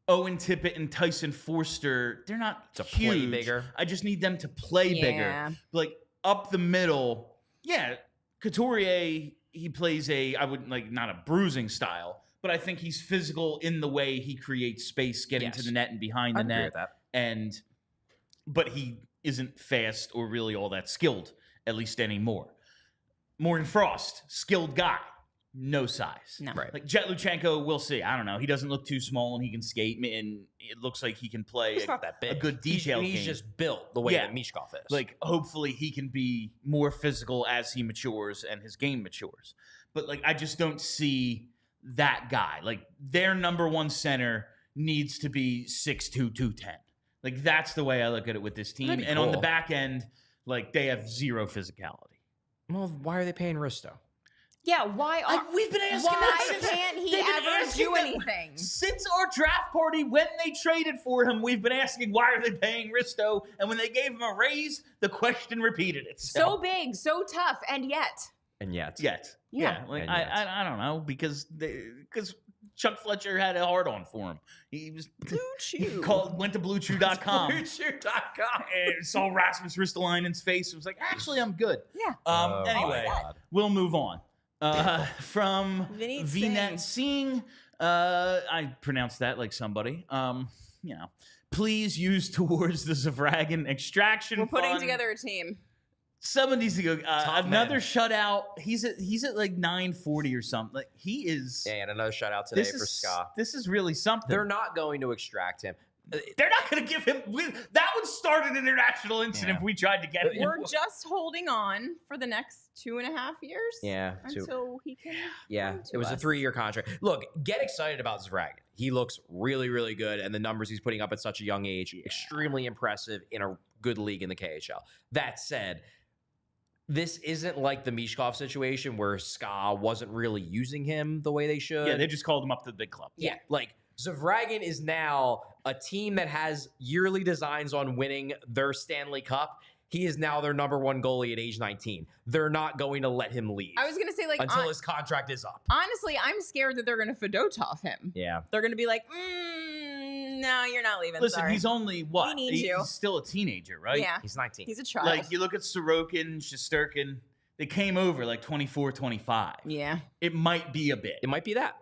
Owen Tippett and Tyson Forster. They're not To huge. play bigger. I just need them to play bigger. Like up the middle. Yeah, Couturier, he plays not a bruising style, but I think he's physical in the way he creates space getting to the net and behind the agree net. with that. But he isn't fast or really all that skilled, at least anymore. Morgan Frost, skilled guy, no size. No. Right. Like Jett Luchanko, we'll see. I don't know. He doesn't look too small and he can skate, and it looks like he can play He's not that big. a good detail game. He's just built the way Yeah. that Michkov is. Like, hopefully he can be more physical as he matures and his game matures. But, like, I just don't see that guy. Like, their number one center needs to be 6'2", 210. Like, that's the way I look at it with this team. That'd be And on the cool. back end, like, they have zero physicality. well, why are they paying Risto? Yeah, why We've been asking that why since- can't he they've been ever asking do that anything? Since our draft party, when they traded for him, we've been asking, why are they paying Risto? And when they gave him a raise, the question repeated itself. So big, so tough, and yet. And yet. Yet. Yeah. Like, And yet. I don't know, because Chuck Fletcher had a hard on for him. He was Blue Chew. went to BlueChew.com BlueChew.com. and saw Rasmus Ristolainen's face. It was like, actually, I'm good. Yeah. Anyway, God. we'll move on. From Vineet Vinet Singh, I pronounced that like somebody. Please use towards the Zavragan extraction. We're putting fund. together a team. Someone needs to go. Another man. shutout. He's at like 940 or something. Like he is. Yeah, and another shout out today This for is Ska. This is really something. They're not going to extract him. They're not going to give him. That would start an international incident if we tried to get him. We're just holding on for the next 2.5 years. Yeah, Until he can. Yeah, come it to was a us. 3-year contract. Look, get excited about Zavragan. He looks really, really good, and the numbers he's putting up at such a young age, extremely impressive in a good league in the KHL. That said, this isn't like the Michkov situation where Ska wasn't really using him the way they should. Yeah, they just called him up to the big club. Yeah, like Zavragan is now a team that has yearly designs on winning their Stanley Cup. He is now their number 1 goalie at age 19. They're not going to let him leave. I was going to say, like, until his contract is up. Honestly, I'm scared that they're going to Fedotov him. Yeah. They're going to be like, no, you're not leaving. Listen, sorry. he's only what? We need He's you. still a teenager, right? Yeah. He's 19. He's a child. Like, you look at Sorokin, Shesterkin, they came over like 24, 25. Yeah. It might be a bit. It might be that.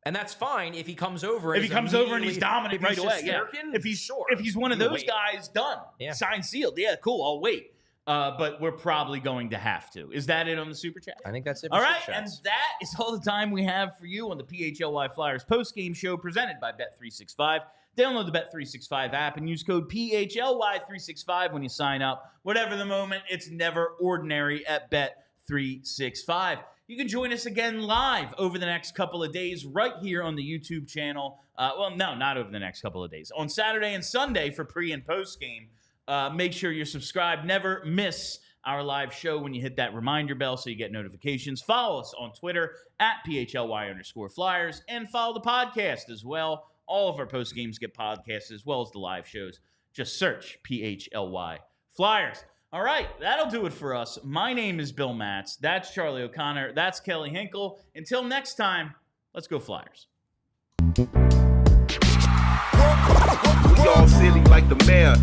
And that's fine if he comes over. If he comes over and he's dominant right away. Yeah. Shesterkin, If he's one of those wait. guys, done. Yeah. Signed, sealed. Yeah, cool. I'll wait. But we're probably going to have to. Is that it on the Super Chat? I think that's it. All right, and that is all the time we have for you on the PHLY Flyers postgame show presented by Bet365. Download the Bet365 app and use code PHLY365 when you sign up. Whatever the moment, it's never ordinary at Bet365. You can join us again live over the next couple of days right here on the YouTube channel. Well, no, not over the next couple of days. On Saturday and Sunday for pre- and post-game. Make sure you're subscribed. Never miss our live show when you hit that reminder bell so you get notifications. Follow us on Twitter at PHLY_Flyers and follow the podcast as well. All of our post games get podcasts as well as the live shows. Just search PHLY Flyers. All right, that'll do it for us. My name is Bill Matz. That's Charlie O'Connor. That's Kelly Hinkle. Until next time, let's go Flyers. We all silly like the mayor.